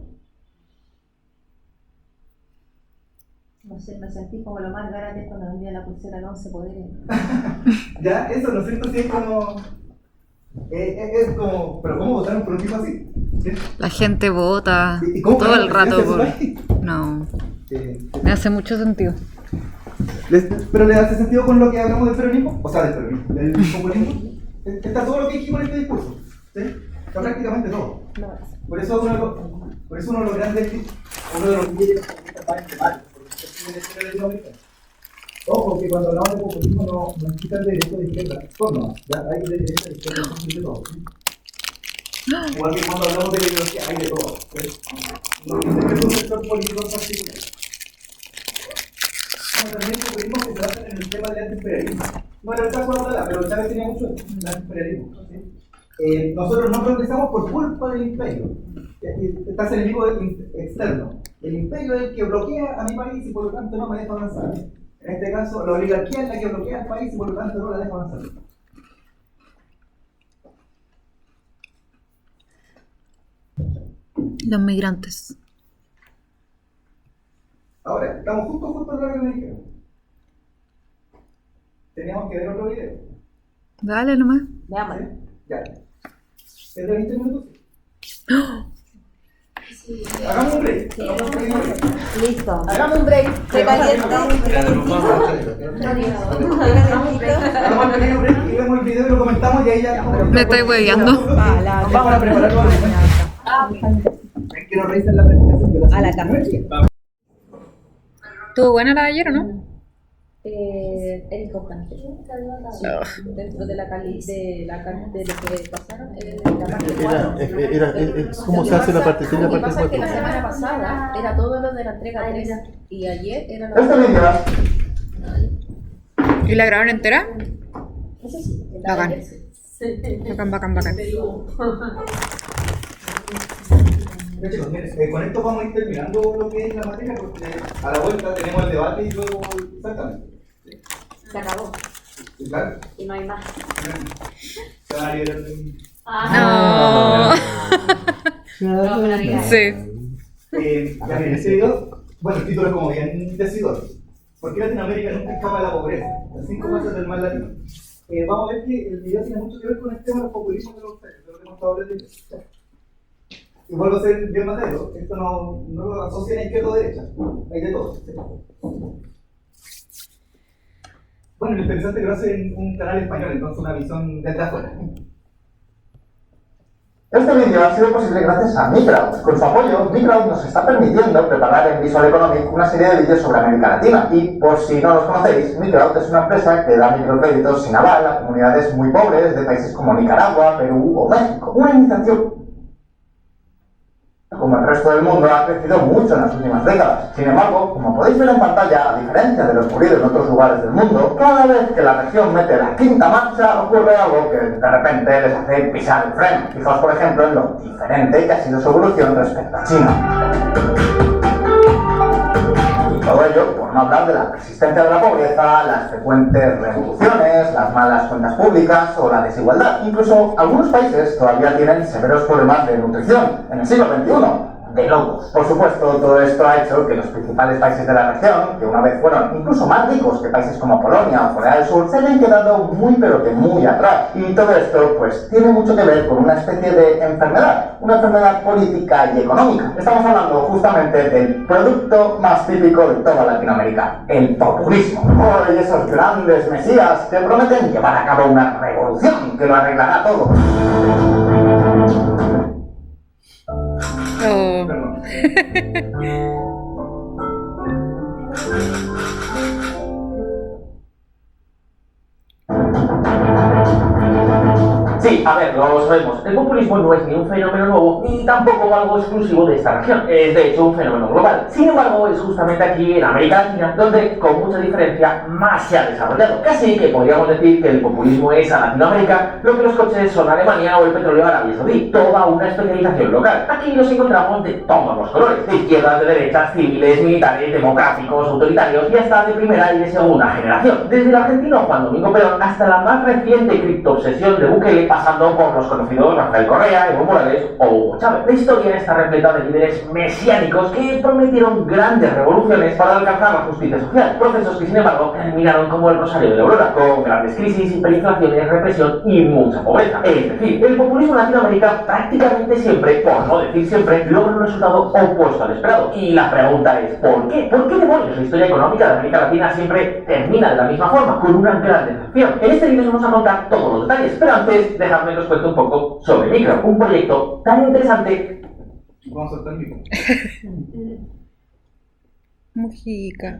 No sé, me sentí como lo más grande cuando vendía la pulsera de 11 poderes. Ya, eso, ¿no es cierto? Sí, es como... es como... ¿Pero cómo votaron por un tipo así? ¿Sí? La gente vota ¿Y cómo todo el rato por... por... No, me hace mucho sentido. ¿Pero le hace sentido con lo que hablamos del peronismo? O sea, del peronismo, del populismo. Está todo lo que dijimos en este discurso. ¿Sí? Está prácticamente todo. Por eso uno de los grandes... Uno de los que llega a esta parte ojo, que cuando hablamos de populismo no quitan de derecha de izquierda, no, ya hay de derecha de izquierda, de todo. Igual que cuando hablamos de ideología, hay de todo. No es un sector político en particular. También el populismo que se basa en el tema del antiimperialismo. No era el caso de ahora, pero Chávez tenía mucho del antiimperialismo. Nosotros no progresamos por culpa del imperio. Está el enemigo externo. El imperio es el que bloquea a mi país y por lo tanto no me deja avanzar. En este caso, la oligarquía es la que bloquea al país y por lo tanto no la deja avanzar. Los migrantes. Ahora, estamos justo en lo que me dijeron. Teníamos que ver otro video. Dale nomás. Veamos. ¿Sí? Ya. ¿Es de 20 minutos? Sí. Hagamos un break. Listo. Hagamos un break. Se caliente. Hagamos un pequeño break y vemos el video y lo comentamos y ahí ya... Me estoy hueveando. Vamos a prepararlo a que nos revisen la presentación de la cámara. ¿Estuvo buena la de ayer o no? Es importante. Dentro de la de lo que pasaron, la parte 4. ¿Cómo se hace la parte 3 y la parte 4? Lo que pasa es que la semana pasada era todo lo de la entrega 3 y ayer era la... ¿Y la grabaron entera? Eso sí. Bacán. Chicos, miren, con esto vamos a ir terminando lo que es la materia porque a la vuelta tenemos el debate y luego exactamente. Se acabó. ¿Claro? Y no hay más. Se van a liberar de... No. Sí. Ya miren, este video, bueno, el título es como bien decidor. ¿Por qué Latinoamérica nunca escapa de la pobreza? Las 5 fases del mal latino. Vamos a ver que el video tiene mucho que ver con el tema del populismo de lo que hemos estado hablando. Y vuelvo a ser bien matero, esto no lo asocia a izquierda o derecha, hay de todo. Bueno, lo interesante es que lo hace en un canal español, entonces una visión desde afuera. Este vídeo ha sido posible gracias a Microwd. Con su apoyo, Microwd nos está permitiendo preparar en Visual Economic una serie de vídeos sobre América Latina. Y por si no los conocéis, Microwd es una empresa que da microcréditos sin aval a comunidades muy pobres de países como Nicaragua, Perú o México. Una iniciativa como el resto del mundo ha crecido mucho en las últimas décadas. Sin embargo, como podéis ver en pantalla, a diferencia de lo ocurrido en otros lugares del mundo, cada vez que la región mete la quinta marcha ocurre algo que de repente les hace pisar el freno. Fijaos por ejemplo en lo diferente que ha sido su evolución respecto a China. Y todo ello por no hablar de la persistencia de la pobreza, las frecuentes revoluciones, las malas cuentas públicas o la desigualdad. Incluso algunos países todavía tienen severos problemas de nutrición en el siglo XXI. De locos. Por supuesto, todo esto ha hecho que los principales países de la región, que una vez fueron incluso más ricos que países como Polonia o Corea del Sur, se hayan quedado muy pero que muy atrás. Y todo esto, pues, tiene mucho que ver con una especie de enfermedad, una enfermedad política y económica. Estamos hablando justamente del producto más típico de toda Latinoamérica, el populismo. Oh, y esos grandes mesías que prometen llevar a cabo una revolución que lo arreglará todo. Sí, a ver, lo sabemos. El populismo no es ni un fenómeno nuevo, ni tampoco algo exclusivo de esta región. Es de hecho un fenómeno global. Sin embargo, es justamente aquí en América Latina donde, con mucha diferencia, más se ha desarrollado. Casi que podríamos decir que el populismo es a Latinoamérica lo que los coches son a Alemania o el petróleo a Arabia Saudí. Toda una especialización local. Aquí los encontramos de todos los colores. De izquierdas, de derechas, civiles, militares, democráticos, autoritarios y hasta de primera y de segunda generación. Desde el argentino Juan Domingo Perón hasta la más reciente criptoobsesión de Bukele, pasamos pasando por los conocidos Rafael Correa, Evo Morales o Hugo Chávez. La historia está repleta de líderes mesiánicos que prometieron grandes revoluciones para alcanzar la justicia social, procesos que sin embargo terminaron como el Rosario de la Aurora, con grandes crisis, hiperinflaciones, represión y mucha pobreza. Es decir, el populismo en Latinoamérica prácticamente siempre, por no decir siempre, logra un resultado opuesto al esperado. Y la pregunta es, ¿por qué? ¿Por qué demonios la historia económica de América Latina siempre termina de la misma forma, con una gran decepción? En este vídeo vamos a contar todos los detalles, pero antes, dejadme que os cuente un poco sobre Micro, un proyecto tan interesante. Vamos a soltar el micro. Mujica.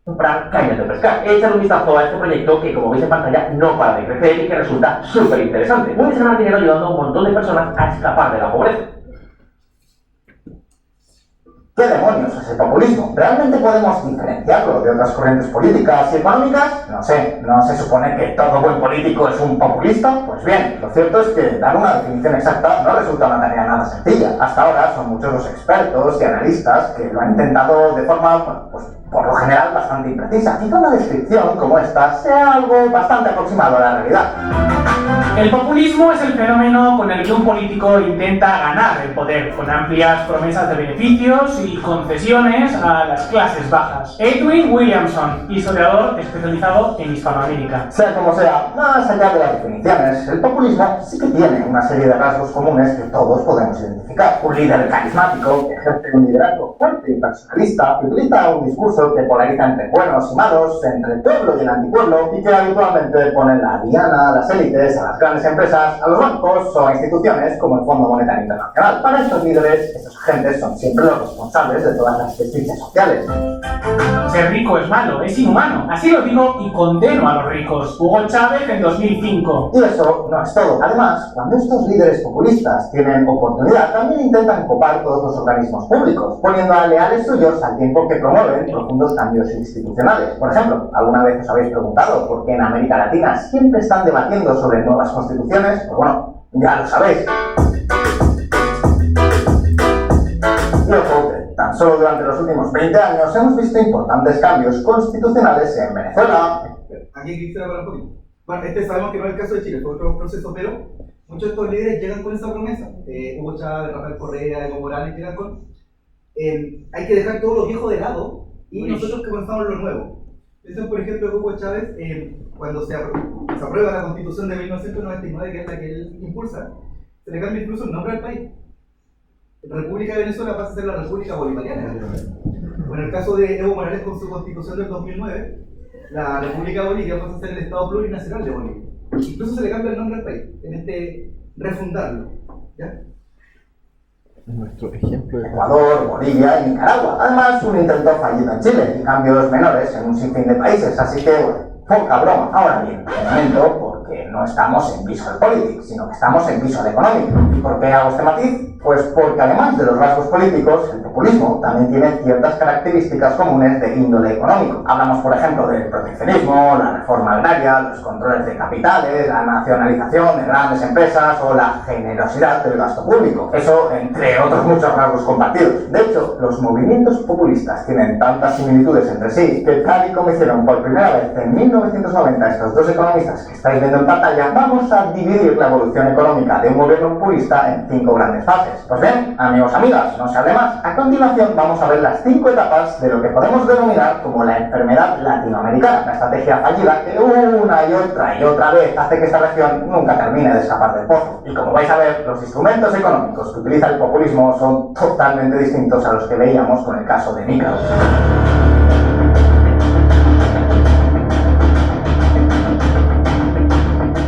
Comprar cañas de pescar. Echad un vistazo a este proyecto que, como veis en pantalla, no para de crecer y que resulta súper interesante. Puedes ganar dinero ayudando a un montón de personas a escapar de la pobreza. ¿Qué demonios es el populismo? ¿Realmente podemos diferenciarlo de otras corrientes políticas y económicas? No sé, ¿no se supone que todo buen político es un populista? Pues bien, lo cierto es que dar una definición exacta no resulta una tarea nada sencilla. Hasta ahora son muchos los expertos y analistas que lo han intentado de forma, bueno, pues por lo general bastante imprecisa. Quizá una descripción como esta sea algo bastante aproximado a la realidad. El populismo es el fenómeno con el que un político intenta ganar el poder, con amplias promesas de beneficios y concesiones a las clases bajas. Edwin Williamson, historiador especializado en Hispanoamérica. Sea como sea, más allá de las definiciones, el populismo sí que tiene una serie de rasgos comunes que todos podemos identificar. Un líder carismático que ejerce un liderazgo fuerte y personalista, que utiliza un discurso que polariza entre buenos y malos, entre el pueblo y el antipueblo, y que habitualmente pone la diana a las élites, a las grandes empresas, a los bancos o a instituciones como el Fondo Monetario Internacional. Para estos líderes, estos agentes son siempre los responsables de todas las desdichas sociales. Ser rico es malo, es inhumano. Así lo digo y condeno a los ricos. Hugo Chávez en 2005. Y eso no es todo. Además, cuando estos líderes populistas tienen oportunidad, también intentan copar todos los organismos públicos, poniendo a leales suyos al tiempo que promueven profundos cambios institucionales. Por ejemplo, ¿alguna vez os habéis preguntado por qué en América Latina siempre están debatiendo sobre nuevas constituciones? Pues bueno, ya lo sabéis. Y ojo, que tan solo durante los últimos 20 años hemos visto importantes cambios constitucionales en Venezuela. Aquí quisiera parar un poquito. Bueno, sabemos que no es el caso de Chile, fue otro proceso, pero muchos de estos líderes llegan con esa promesa. Hugo Chávez, Rafael Correa, Evo Morales llegan con hay que dejar todos los viejos de lado y nosotros que comenzamos lo nuevo. Entonces, por ejemplo, Hugo Chávez, cuando se aprueba la Constitución de 1999, que es la que él impulsa, se le cambia incluso el nombre al país. República de Venezuela pasa a ser la República Bolivariana. O en el caso de Evo Morales con su Constitución del 2009, la República de Bolivia pasa a ser el Estado Plurinacional de Bolivia. Incluso se le cambia el nombre al país, en este refundarlo. ¿Ya? Nuestro ejemplo de Ecuador, Bolivia y Nicaragua. Además, un intento fallido en Chile y cambios menores en un sinfín de países. Así que, bueno, poca broma. Ahora bien, de momento, porque no estamos en visual politics, sino que estamos en visual economic. ¿Y por qué hago este matiz? Pues porque además de los rasgos políticos, el populismo también tiene ciertas características comunes de índole económico. Hablamos, por ejemplo, del proteccionismo, la reforma agraria, los controles de capitales, la nacionalización de grandes empresas o la generosidad del gasto público. Eso entre otros muchos rasgos compartidos. De hecho, los movimientos populistas tienen tantas similitudes entre sí que, tal y como hicieron por primera vez en 1990 estos dos economistas que estáis viendo en pantalla, vamos a dividir la evolución económica de un gobierno populista en 5 grandes fases. Pues bien, amigos, amigas, no se hable más. A continuación vamos a ver las 5 etapas de lo que podemos denominar como la enfermedad latinoamericana, la estrategia fallida que una y otra vez hace que esta región nunca termine de escapar del pozo. Y como vais a ver, los instrumentos económicos que utiliza el populismo son totalmente distintos a los que veíamos con el caso de Nicaragua.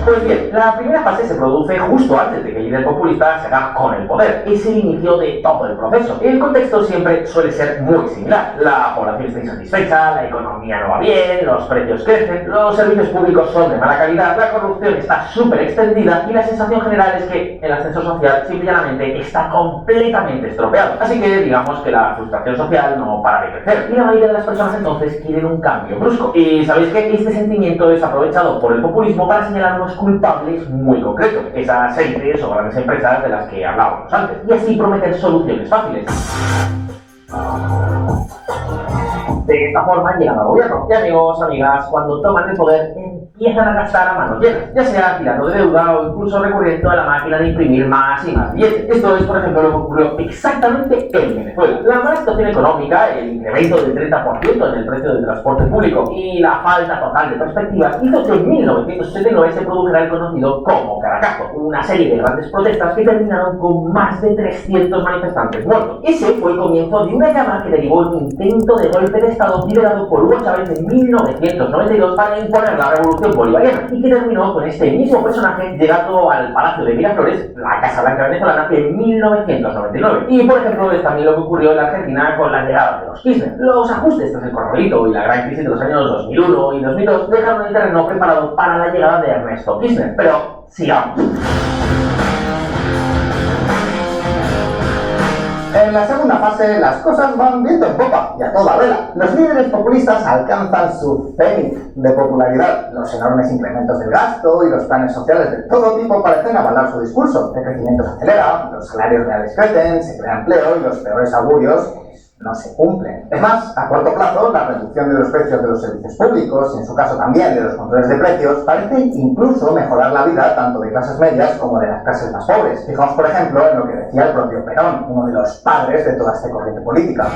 Pues bien, la primera fase se produce justo antes de que el líder populista se haga con el poder. Es el inicio de todo el proceso. El contexto siempre suele ser muy similar. La población está insatisfecha, la economía no va bien, los precios crecen, los servicios públicos son de mala calidad, la corrupción está súper extendida y la sensación general es que el ascenso social simplemente está completamente estropeado. Así que digamos que la frustración social no para de crecer y la mayoría de las personas entonces quieren un cambio brusco. Y sabéis que este sentimiento es aprovechado por el populismo para señalar unos culpables muy concretos, esas élites o grandes empresas de las que hablábamos antes, y así prometer soluciones fáciles. De esta forma llegan al gobierno y amigos, amigas, cuando toman el poder empiezan a gastar a manos llenas, ya sea tirando de deuda o incluso recurriendo a la máquina de imprimir más y más billetes. Esto es, por ejemplo, lo que ocurrió exactamente en Venezuela. La mala situación económica, el incremento del 30% en el precio del transporte público y la falta total de perspectivas hizo que en 1989 se produjera el conocido como Caracazo, una serie de grandes protestas que terminaron con más de 300 manifestantes muertos. Ese fue el comienzo de una llama que derivó en un intento de golpe de Estado liderado por Hugo Chávez en 1992 para imponer la revolución bolivariana y que terminó con este mismo personaje llegando al Palacio de Miraflores, la Casa Blanca venezolana, en 1999. Y por ejemplo es también lo que ocurrió en la Argentina con la llegada de los Kirchner. Los ajustes tras el corralito y la gran crisis de los años 2001 y 2002 dejaron el terreno preparado para la llegada de Ernesto Kirchner. Pero sigamos. En la segunda fase las cosas van viento en popa y a toda vela. Los líderes populistas alcanzan su cenit de popularidad. Los enormes incrementos del gasto y los planes sociales de todo tipo parecen avalar su discurso. El crecimiento se acelera, los salarios reales crecen, se crea empleo y los peores augurios no se cumplen. Es más, a corto plazo, la reducción de los precios de los servicios públicos, y en su caso también de los controles de precios, parece incluso mejorar la vida tanto de clases medias como de las clases más pobres. Fijamos, por ejemplo, en lo que decía el propio Perón, uno de los padres de toda esta corriente política.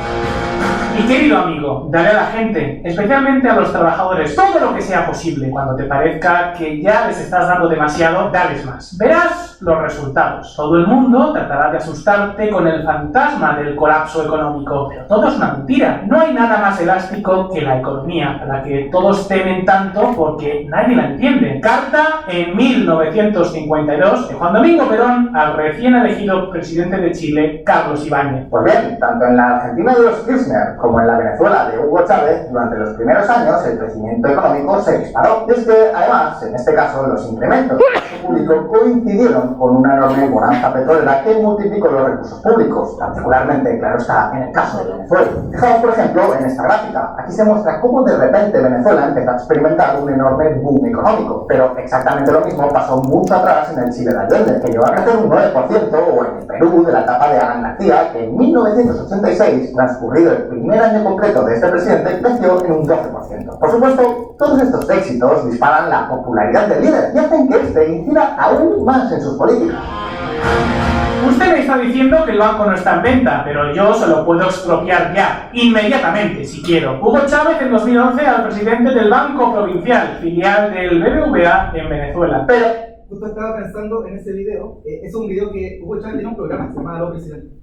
Y querido amigo, dale a la gente, especialmente a los trabajadores, todo lo que sea posible. Cuando te parezca que ya les estás dando demasiado, dales más. Verás los resultados. Todo el mundo tratará de asustarte con el fantasma del colapso económico, pero todo es una mentira. No hay nada más elástico que la economía, a la que todos temen tanto porque nadie la entiende. Carta en 1952 de Juan Domingo Perón al recién elegido presidente de Chile, Carlos Ibáñez. Pues bien, tanto en la Argentina de los Kirchner como en la Venezuela de Hugo Chávez, durante los primeros años el crecimiento económico se disparó. Y es que, además, en este caso, los incrementos del gasto público coincidieron con una enorme bonanza petrolera que multiplicó los recursos públicos, particularmente, claro está, en el caso de Venezuela. Fijaos, por ejemplo, en esta gráfica. Aquí se muestra cómo de repente Venezuela empezó a experimentar un enorme boom económico, pero exactamente lo mismo pasó mucho atrás en el Chile de Allende, que llegó a crecer un 9%, o en el Perú de la etapa de Alan García, que en 1986, transcurrido el primer año concreto de este presidente, creció en un 12%. Por supuesto, todos estos éxitos disparan la popularidad del líder y hacen que este incida aún más en sus políticas. Usted me está diciendo que el banco no está en venta, pero yo se lo puedo expropiar ya, inmediatamente, si quiero. Hugo Chávez en 2011 al presidente del Banco Provincial, filial del BBVA en Venezuela. Pero justo estaba pensando en ese video, es un video que Hugo Chávez tiene un programa que se llama Aló Presidente,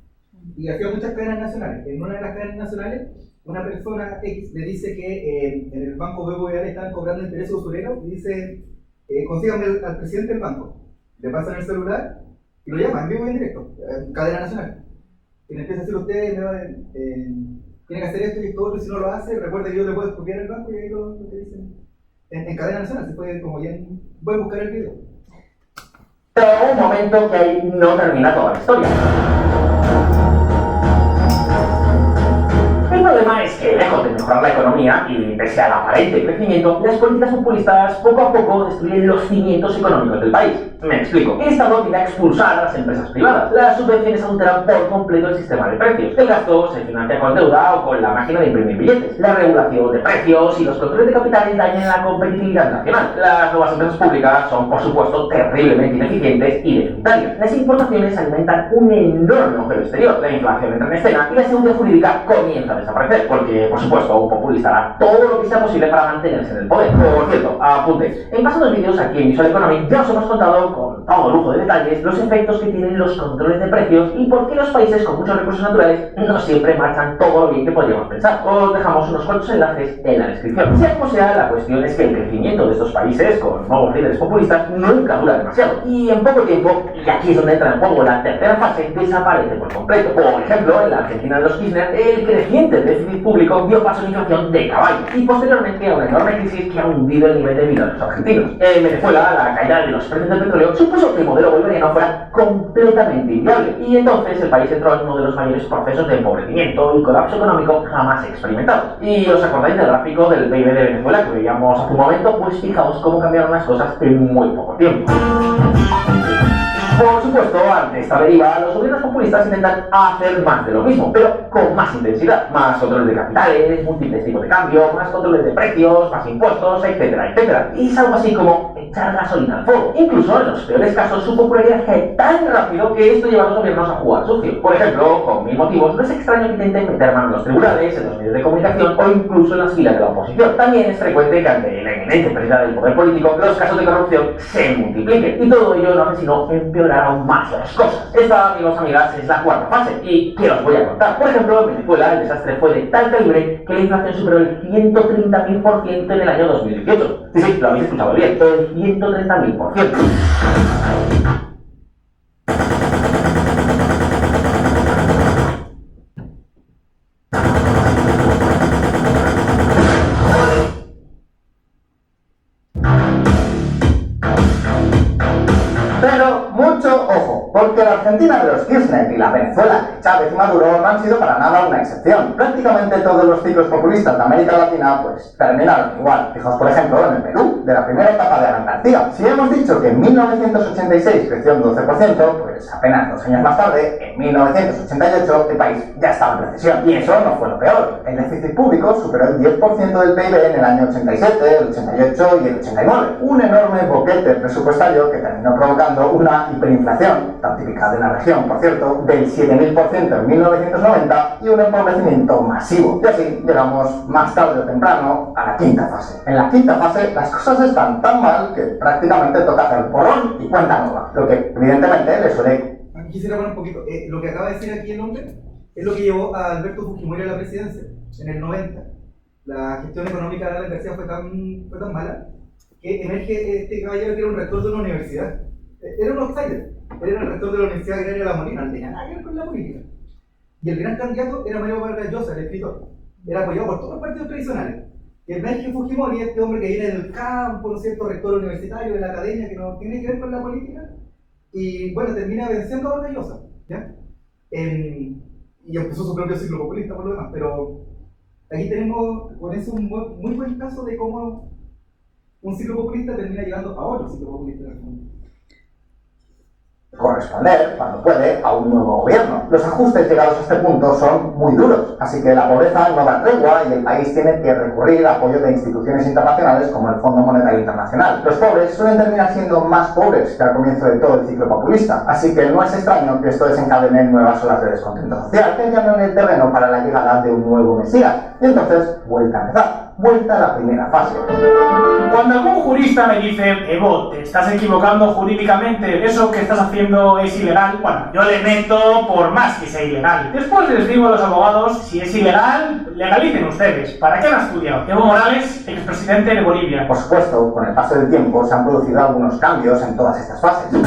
y hacía muchas cadenas nacionales. En una de las cadenas nacionales, una persona X le dice que en el banco BBVA le están cobrando intereses usureros y dice, consíganme al presidente del banco. Le pasan el celular y lo llaman en vivo y en directo, cadena nacional. Y le empieza a decir, usted tiene que hacer esto y esto otro, y si no lo hace, recuerde que yo le puedo copiar el banco, y ahí lo que dicen en cadena nacional. Se puede, como ya, voy a buscar el video. Pero un momento, que ahí no termina toda la historia. El problema es que, lejos de mejorar la economía y pese al aparente crecimiento, las políticas populistas poco a poco destruyen los cimientos económicos del país. Me explico. El Estado tiende a expulsar a las empresas privadas. Las subvenciones adulteran por completo el sistema de precios. El gasto se financia con deuda o con la máquina de imprimir billetes. La regulación de precios y los controles de capitales dañan la competitividad nacional. Las nuevas empresas públicas son, por supuesto, terriblemente ineficientes y deficitarias. Las importaciones alimentan un enorme agujero exterior. La inflación entra en escena y la seguridad jurídica comienza a desaparecer, porque, por supuesto, un populista hará todo lo que sea posible para mantenerse en el poder. Por cierto, apunte. En pasados vídeos aquí en Visual Economy ya os hemos contado con todo lujo de detalles los efectos que tienen los controles de precios y por qué los países con muchos recursos naturales no siempre marchan todo lo bien que podríamos pensar. Os dejamos unos cuantos enlaces en la descripción. Sea como sea, la cuestión es que el crecimiento de estos países con nuevos líderes populistas nunca dura demasiado y en poco tiempo, y aquí es donde entra en juego la tercera fase, desaparece por completo. Por ejemplo, en la Argentina de los Kirchner, el creciente déficit público dio paso a una inflación de caballo y posteriormente a una enorme crisis que ha hundido el nivel de vida de los argentinos. En Venezuela, la caída de los precios del petróleo supuso que el modelo bolivariano fuera completamente inviable y entonces el país entró en uno de los mayores procesos de empobrecimiento y colapso económico jamás experimentados. Y os acordáis del gráfico del PIB de Venezuela que veíamos hace un momento, pues fijaos cómo cambiaron las cosas en muy poco tiempo. Por supuesto, ante esta deriva, los gobiernos populistas intentan hacer más de lo mismo, pero con más intensidad. Más controles de capitales, múltiples tipos de cambio, más controles de precios, más impuestos, etcétera, etcétera. Y es algo así como echar gasolina al fuego. Incluso en los peores casos, su popularidad cae tan rápido que esto lleva a los gobiernos a jugar sucio. Por ejemplo, con 1000 motivos, no es extraño que intenten meter mano en los tribunales, en los medios de comunicación o incluso en las filas de la oposición. También es frecuente que ante la inminente pérdida del poder político, los casos de corrupción se multipliquen. Y todo ello no hace sino empeorar aún más las cosas. Esta, amigos, amigas, es la cuarta fase. ¿Y qué os voy a contar? Por ejemplo, en Venezuela el desastre fue de tal calibre que la inflación superó el 130.000% en el año 2018. Sí, lo habéis escuchado bien, el 130.000%. Pero mucho ojo, porque la Argentina de los Kirchner y la Venezuela de Chávez y Maduro no han sido para nada una excepción. Prácticamente todos los ciclos populistas de América Latina pues terminaron igual. Fijaos por ejemplo en el Perú, de la primera etapa de Alan García. Si hemos dicho que en 1986 creció un 12%, pues apenas 2 años más tarde, en 1988, el país ya estaba en recesión. Y eso no fue lo peor. El déficit público superó el 10% del PIB en el año 87, el 88 y el 89. Un enorme boquete presupuestario que terminó provocando una hiperinflación, tan típica de la región, por cierto, del 7000% en 1990 y un empobrecimiento masivo. Y así llegamos más tarde o temprano a la quinta fase. En la quinta fase las cosas están tan mal que prácticamente toca hacer borrón y cuenta nueva, lo que evidentemente le suele... Quisiera poner un poquito, lo que acaba de decir aquí el hombre es lo que llevó a Alberto Fujimori a la presidencia en el 90. La gestión económica de Alan García fue tan mala que emerge este caballero que era un rector de una universidad. Era un outsider, era el rector de la Universidad Agraria de La Molina, no tenía nada que ver con la política. Y el gran candidato era Mario Vargas Llosa, el escritor. Era apoyado por todos los partidos tradicionales. Y emerge Fujimori, este hombre que viene del campo, ¿no es cierto?, rector universitario de la academia, que no tiene que ver con la política. Y bueno, termina venciendo a Vargas Llosa, ¿ya? Y empezó su propio ciclo populista por lo demás. Pero aquí tenemos con eso un muy buen caso de cómo un ciclo populista termina llevando a otro ciclo populista en el mundo. Corresponder, cuando puede, a un nuevo gobierno. Los ajustes llegados a este punto son muy duros, así que la pobreza no da tregua y el país tiene que recurrir a apoyo de instituciones internacionales como el Fondo Monetario Internacional. Los pobres suelen terminar siendo más pobres que al comienzo de todo el ciclo populista, así que no es extraño que esto desencadene nuevas olas de descontento social que llaman el terreno para la llegada de un nuevo Mesías. Y entonces, vuelta a empezar. Vuelta a la primera fase. Cuando algún jurista me dice, Evo, te estás equivocando jurídicamente, eso que estás haciendo es ilegal, bueno, yo le meto por más que sea ilegal. Después les digo a los abogados, si es ilegal, legalicen ustedes. ¿Para qué han estudiado? Evo Morales, expresidente de Bolivia. Por supuesto, con el paso del tiempo se han producido algunos cambios en todas estas fases.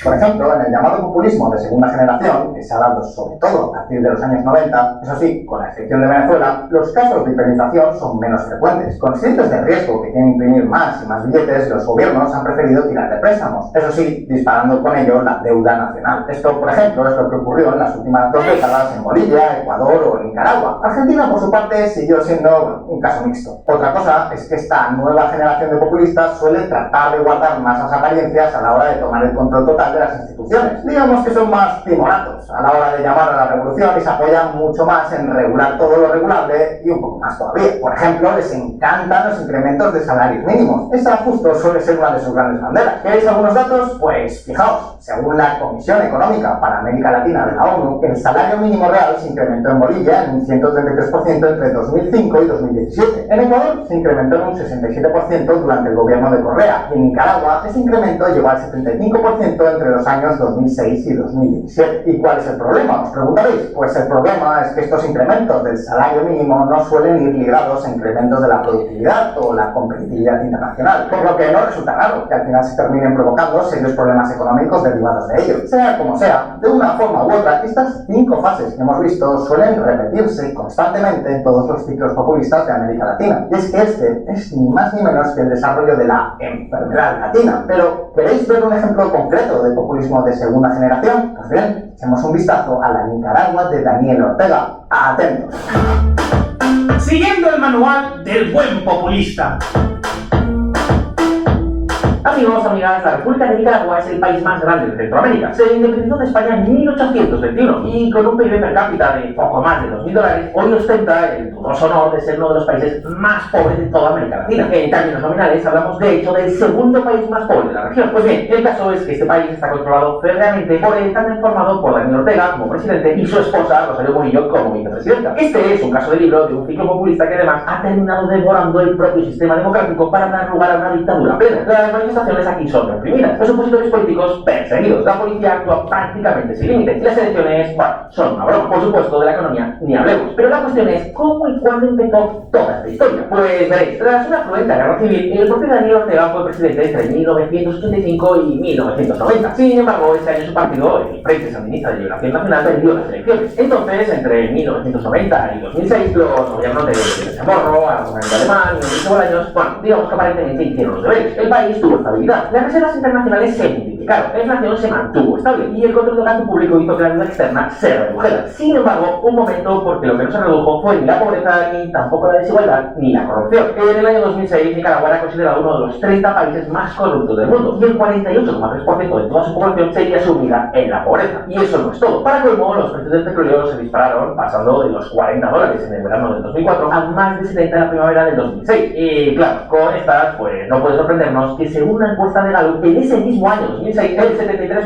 Por ejemplo, en el llamado populismo de segunda generación, que se ha dado sobre todo a partir de los años 90, eso sí, con la excepción de Venezuela, los casos de hiperinflación son menos frecuentes. Conscientes del riesgo que tiene imprimir más y más billetes, los gobiernos han preferido tirar de préstamos, eso sí, disparando con ello la deuda nacional. Esto, por ejemplo, es lo que ocurrió en las últimas 2 décadas en Bolivia, Ecuador o Nicaragua. Argentina, por su parte, siguió siendo un caso mixto. Otra cosa es que esta nueva generación de populistas suele tratar de guardar más las apariencias a la hora de tomar el control total de las instituciones. Digamos que son más timoratos a la hora de llamar a la revolución y se apoyan mucho más en regular todo lo regulable y un poco más todavía. Por ejemplo, les encantan los incrementos de salarios mínimos. Esa justo suele ser una de sus grandes banderas. ¿Queréis algunos datos? Pues fijaos, según la Comisión Económica para América Latina de la ONU, el salario mínimo real se incrementó en Bolivia en un 133% entre 2005 y 2017. En Ecuador se incrementó en un 67% durante el gobierno de Correa y en Nicaragua ese incremento llegó al 75% entre entre los años 2006 y 2017. ¿Y cuál es el problema? Os preguntaréis. Pues el problema es que estos incrementos del salario mínimo no suelen ir ligados a incrementos de la productividad o la competitividad internacional, por lo que no resulta raro que al final se terminen provocando serios problemas económicos derivados de ello. Sea como sea, de una forma u otra, estas 5 fases que hemos visto suelen repetirse constantemente en todos los ciclos populistas de América Latina. Y es que este es ni más ni menos que el desarrollo de la enfermedad latina. Pero, ¿queréis ver un ejemplo concreto de populismo de segunda generación? Pues bien, echemos un vistazo a la Nicaragua de Daniel Ortega. ¡Atentos! Siguiendo el manual del buen populista. Amigos, amigas, la República de Nicaragua es el país más grande de Centroamérica. Se independizó de España en 1821 y con un PIB per cápita de poco más de $2.000, hoy ostenta el dudoso honor de ser uno de los países más pobres de toda América Latina. En términos nominales hablamos de hecho del segundo país más pobre de la región. Pues bien, el caso es que este país está controlado férreamente por el también formado por Daniel Ortega como presidente y su esposa Rosario Murillo como vicepresidenta. Este es un caso de libro de un ciclo populista que además ha terminado devorando el propio sistema democrático para dar lugar a una dictadura plena. Las manifestaciones aquí son reprimidas, los opositores políticos perseguidos, la policía actúa prácticamente sin límites y las elecciones, bueno, son una broma. Por supuesto, de la economía ni hablemos, pero la cuestión es cómo y cuándo empezó toda esta historia. Pues veréis, tras una cruenta guerra civil, el propio Daniel Ortega fue presidente entre 1985 y 1990. Sin embargo, ese año su partido, el Frente Sandinista de Liberación Nacional, perdió las elecciones. Entonces, entre 1990 y 2006, los gobiernos de Chamorro, Argumento Alemán y Enrique Bolaños, bueno, digamos que aparentemente hicieron los deberes. El país tuvo estabilidad, las reservas internacionales se multiplicaron, la inflación se mantuvo estable y el control del gasto público hizo que la deuda externa se redujera. Sin embargo, un momento porque lo que no se redujo fue ni la pobreza, ni tampoco la desigualdad, ni la corrupción. En el año 2006, Nicaragua era considerado uno de los 30 países más corruptos del mundo y el 48,3% de toda su población sería sumida en la pobreza. Y eso no es todo. Para colmo, los precios del petróleo se dispararon, pasando de los $40 en el verano del 2004 a más de 70 en la primavera del 2006. Y claro, con estas, pues no puede sorprendernos que según una encuesta de Gallup, en ese mismo año 2006, el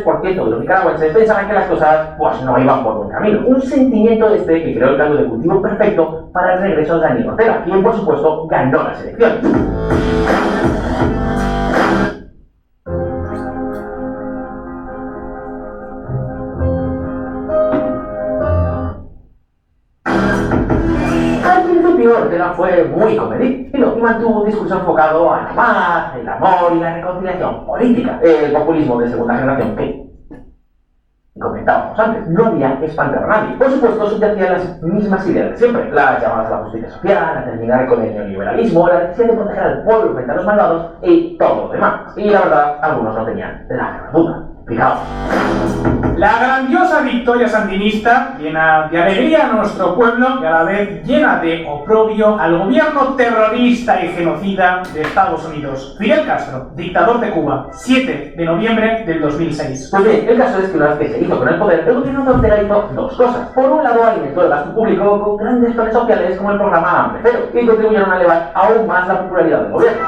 73% de los nicaragüenses pensaban que las cosas pues no iban por buen camino. Un sentimiento este que creó el caldo de cultivo perfecto para el regreso de Daniel Ortega, quien por supuesto ganó las elecciones. Ortega fue muy comedido y mantuvo un discurso enfocado a la paz, el amor y la reconciliación política. El populismo de segunda generación que comentábamos antes, no había espantar a nadie. Por supuesto, subyacían las mismas ideas de siempre, las llamadas a la justicia social, a terminar con el neoliberalismo, la necesidad de proteger al pueblo frente a los malvados y todo lo demás. Y la verdad, algunos no tenían la menor duda. Fijaos. La grandiosa victoria sandinista llena de alegría a nuestro pueblo y a la vez llena de oprobio al gobierno terrorista y genocida de Estados Unidos. Fidel Castro, dictador de Cuba, 7 de noviembre del 2006. Pues bien, el caso es que una vez que se hizo con el poder, el gobierno de Ortega hizo dos cosas. Por un lado, alimentó el gasto público con grandes planes sociales como el programa Hambre Cero, que contribuyeron a elevar aún más la popularidad del gobierno.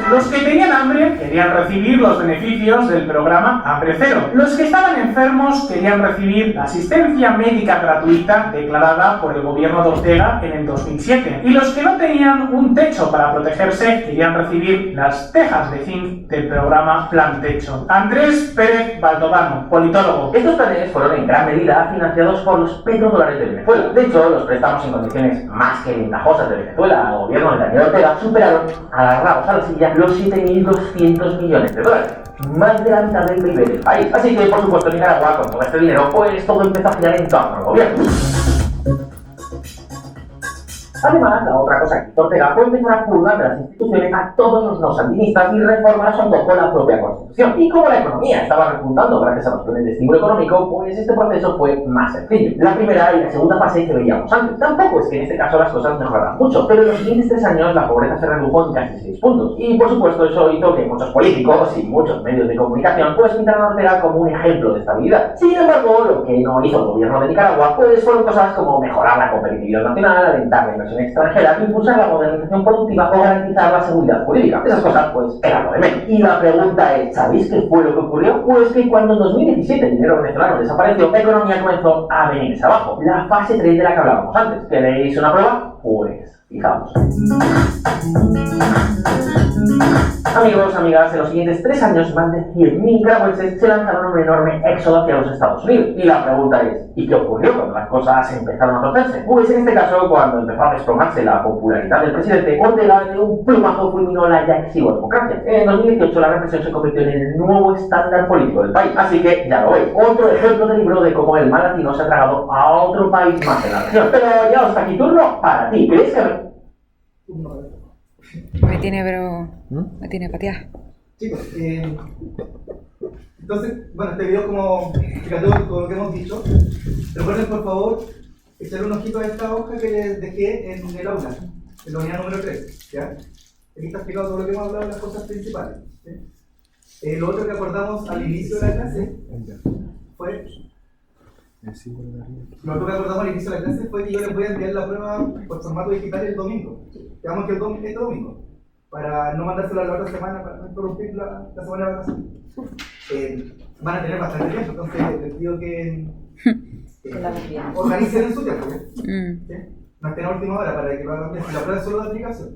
Los que tenían hambre querían recibir los beneficios del programa Hambre Cero. Los que estaban enfermos querían recibir la asistencia médica gratuita declarada por el gobierno de Ortega en el 2007. Y los que no tenían un techo para protegerse querían recibir las tejas de zinc del programa Plan Techo. Andrés Pérez Valdovano, politólogo. Estos planes fueron en gran medida financiados por los petrodólares de Venezuela. De hecho, los préstamos en condiciones más que ventajosas de Venezuela al gobierno de Daniel Ortega superaron, agarrados a la silla, los $7.200 millones, más de la mitad del PIB del país. Así que, por supuesto, Nicaragua, con todo este dinero, pues todo empezó a girar en torno al gobierno. Además, la otra cosa que hizo Ortega fue empezar a purgar de las instituciones a todos los no sandinistas y reformar un poco la propia constitución. Y como la economía estaba repuntando gracias a los planes de estímulo económico, pues este proceso fue más sencillo. La primera y la segunda fase que veíamos antes. Tampoco es que en este caso las cosas mejoraran mucho, pero en los siguientes 3 años la pobreza se redujo en casi 6 puntos. Y por supuesto eso hizo que muchos políticos y muchos medios de comunicación pues pintaran a Ortega como un ejemplo de estabilidad. Sin embargo, lo que no hizo el gobierno de Nicaragua pues fueron cosas como mejorar la competitividad nacional, alentar la inversión extranjera, impulsar la modernización productiva o garantizar la seguridad jurídica. Esas cosas pues eran lo de menos. Y la pregunta es, ¿sabéis qué fue lo que ocurrió? Pues que cuando en 2017 el dinero venezolano desapareció, la economía comenzó a venirse abajo. La fase 3 de la que hablábamos antes. ¿Queréis una prueba? Pues, fijaos. Amigos, amigas, en los siguientes 3 años más de 100.000 nicaragüenses se lanzaron un enorme éxodo hacia los Estados Unidos. Y la pregunta es, ¿y qué ocurrió cuando las cosas empezaron a torcerse? Pues en este caso, cuando empezó a desplomarse la popularidad del presidente, Ortega de un plumazo fulminó la ya exigua democracia. En 2018 la represión se convirtió en el nuevo estándar político del país. Así que, ya lo veis, otro ejemplo del libro de cómo el mal latino se ha tragado a otro país más en la región. Pero ya está aquí turno para ti. ¿Crees que...? Me tiene pateada. Chicos, entonces, bueno, este video como explicando todo lo que hemos dicho. Recuerden, por favor, echar un ojito a esta hoja que les dejé en el aula, en la unidad número 3, ¿ya? Aquí está explicado todo lo que hemos hablado, las cosas principales, ¿sí? Lo otro que acordamos al inicio de la clase fue... Lo otro que acordamos al inicio de la clase fue que yo les voy a enviar la prueba por formato digital el domingo. Digamos que este domingo, para no mandársela la otra semana, para no interrumpir la semana de vacaciones. Van a tener bastante tiempo, entonces les pido que organicen en su tiempo, ¿sí? No estén a última hora para que lo hagan bien. La prueba es solo de aplicación,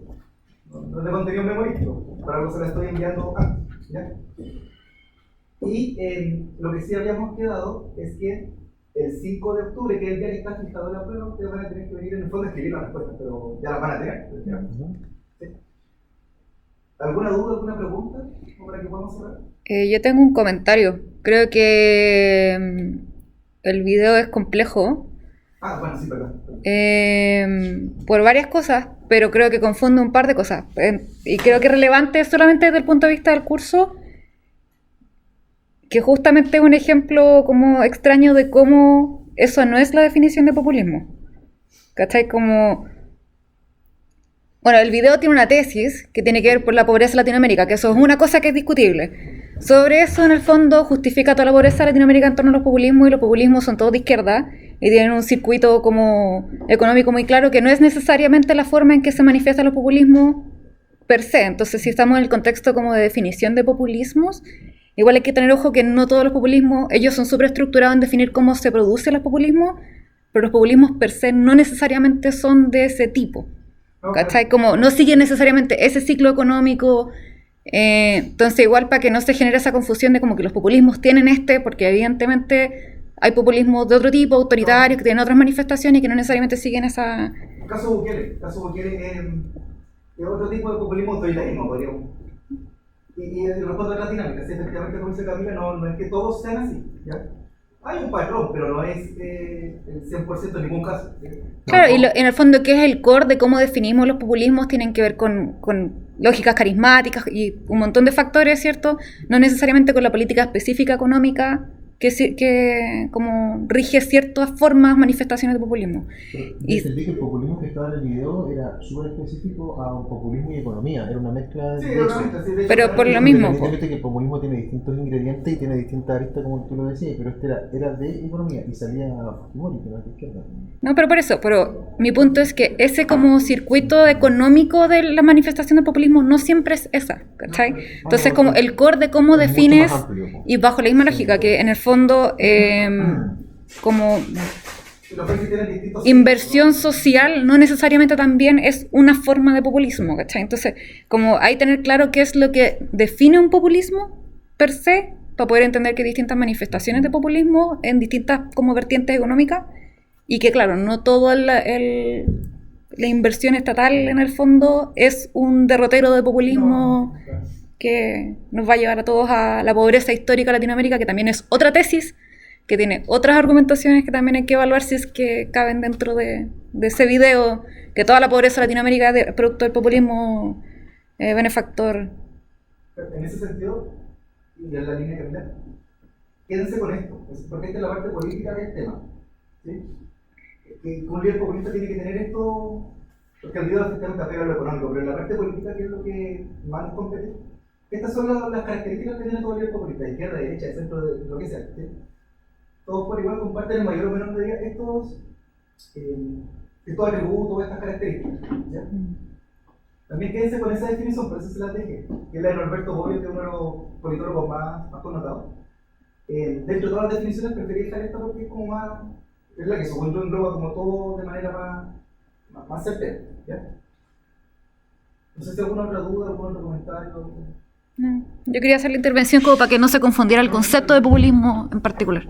no es de contenido memorístico, para algo se la estoy enviando antes, ¿ya? Y lo que sí habíamos quedado es que el 5 de octubre, que es el día que está fijado la prueba, ustedes van a tener que venir en el fondo a escribir las respuestas, pero ya las van a tener. ¿Sí? ¿Alguna duda, alguna pregunta? ¿O para que podamos cerrar? Yo tengo un comentario. Creo que el video es complejo. Bueno, sí, perdón. Por varias cosas, pero creo que confunde un par de cosas. Y creo que es relevante solamente desde el punto de vista del curso, que justamente es un ejemplo como extraño de cómo eso no es la definición de populismo. ¿Cachai? Como... Bueno, el video tiene una tesis que tiene que ver por la pobreza en Latinoamérica, que eso es una cosa que es discutible. Sobre eso, en el fondo, justifica toda la pobreza de Latinoamérica en torno a los populismos, y los populismos son todos de izquierda, y tienen un circuito como económico muy claro, que no es necesariamente la forma en que se manifiesta los populismos per se. Entonces, si estamos en el contexto como de definición de populismos, igual hay que tener ojo que no todos los populismos, ellos son súper estructurados en definir cómo se producen los populismos, pero los populismos per se no necesariamente son de ese tipo. ¿Cachai? Como no siguen necesariamente ese ciclo económico. Entonces, igual para que no se genere esa confusión de como que los populismos tienen porque evidentemente hay populismos de otro tipo, autoritarios, que tienen otras manifestaciones y que no necesariamente siguen esa... El caso Bukele es otro tipo de populismo autoritarismo, podríamos. Y respondo a otras dinámicas. Efectivamente, como dice Camila, no es que todos sean así, ¿ya? Hay un patrón, pero no es el 100% en ningún caso. Claro, y en el fondo, ¿qué es el core de cómo definimos los populismos? Tienen que ver con lógicas carismáticas y un montón de factores, ¿cierto? No necesariamente con la política específica económica que como rige ciertas formas, manifestaciones de populismo. Y entendí que el populismo que estaba en el video era súper específico a un populismo y economía, era una mezcla de pero por lo mismo. Independientemente que el populismo tiene distintos ingredientes y tiene distintas aristas, como tú lo decías, pero este era de economía y salía Fujimori, que no es de izquierda. No, pero por eso, mi punto es que ese como circuito económico de la manifestación del populismo no siempre es esa, ¿cachai? Entonces, como el core de cómo defines, y bajo la misma lógica, que en el fondo como inversión social no necesariamente también es una forma de populismo, ¿cachai? Entonces, como hay que tener claro qué es lo que define un populismo per se, para poder entender que hay distintas manifestaciones de populismo en distintas como vertientes económicas, y que claro, no toda la inversión estatal en el fondo es un derrotero de populismo que nos va a llevar a todos a la pobreza histórica de Latinoamérica, que también es otra tesis, que tiene otras argumentaciones que también hay que evaluar si es que caben dentro de ese video, que toda la pobreza de Latinoamérica es producto del populismo benefactor. En ese sentido, y en la línea que viene, quédense con esto, porque esta es la parte política del tema, ¿sí? Que un líder populista tiene que tener esto, porque el video efectivamente apega a lo económico, pero en la parte política, que es lo que más nos compete, estas son las características que tiene todo líder populista, izquierda, derecha, centro, de lo que sea, ¿sí? Todos por igual comparten en mayor o menor medida estos atributos, estas características, ¿ya? También quédense con esa definición, por eso se las dejé, que es la de Norberto Bobbio, que es uno de los politólogos más connotados. Dentro de todas las definiciones preferí dejar esta porque es como más, es la que según yo engloba como todo de manera más certero, ¿ya? No sé si alguna otra duda, algún otro comentario. No. Yo quería hacer la intervención como para que no se confundiera el concepto de populismo en particular.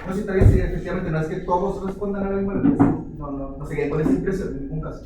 No sé si todavía efectivamente no es que todos respondan a la misma, no se queden con esa impresión en ningún caso.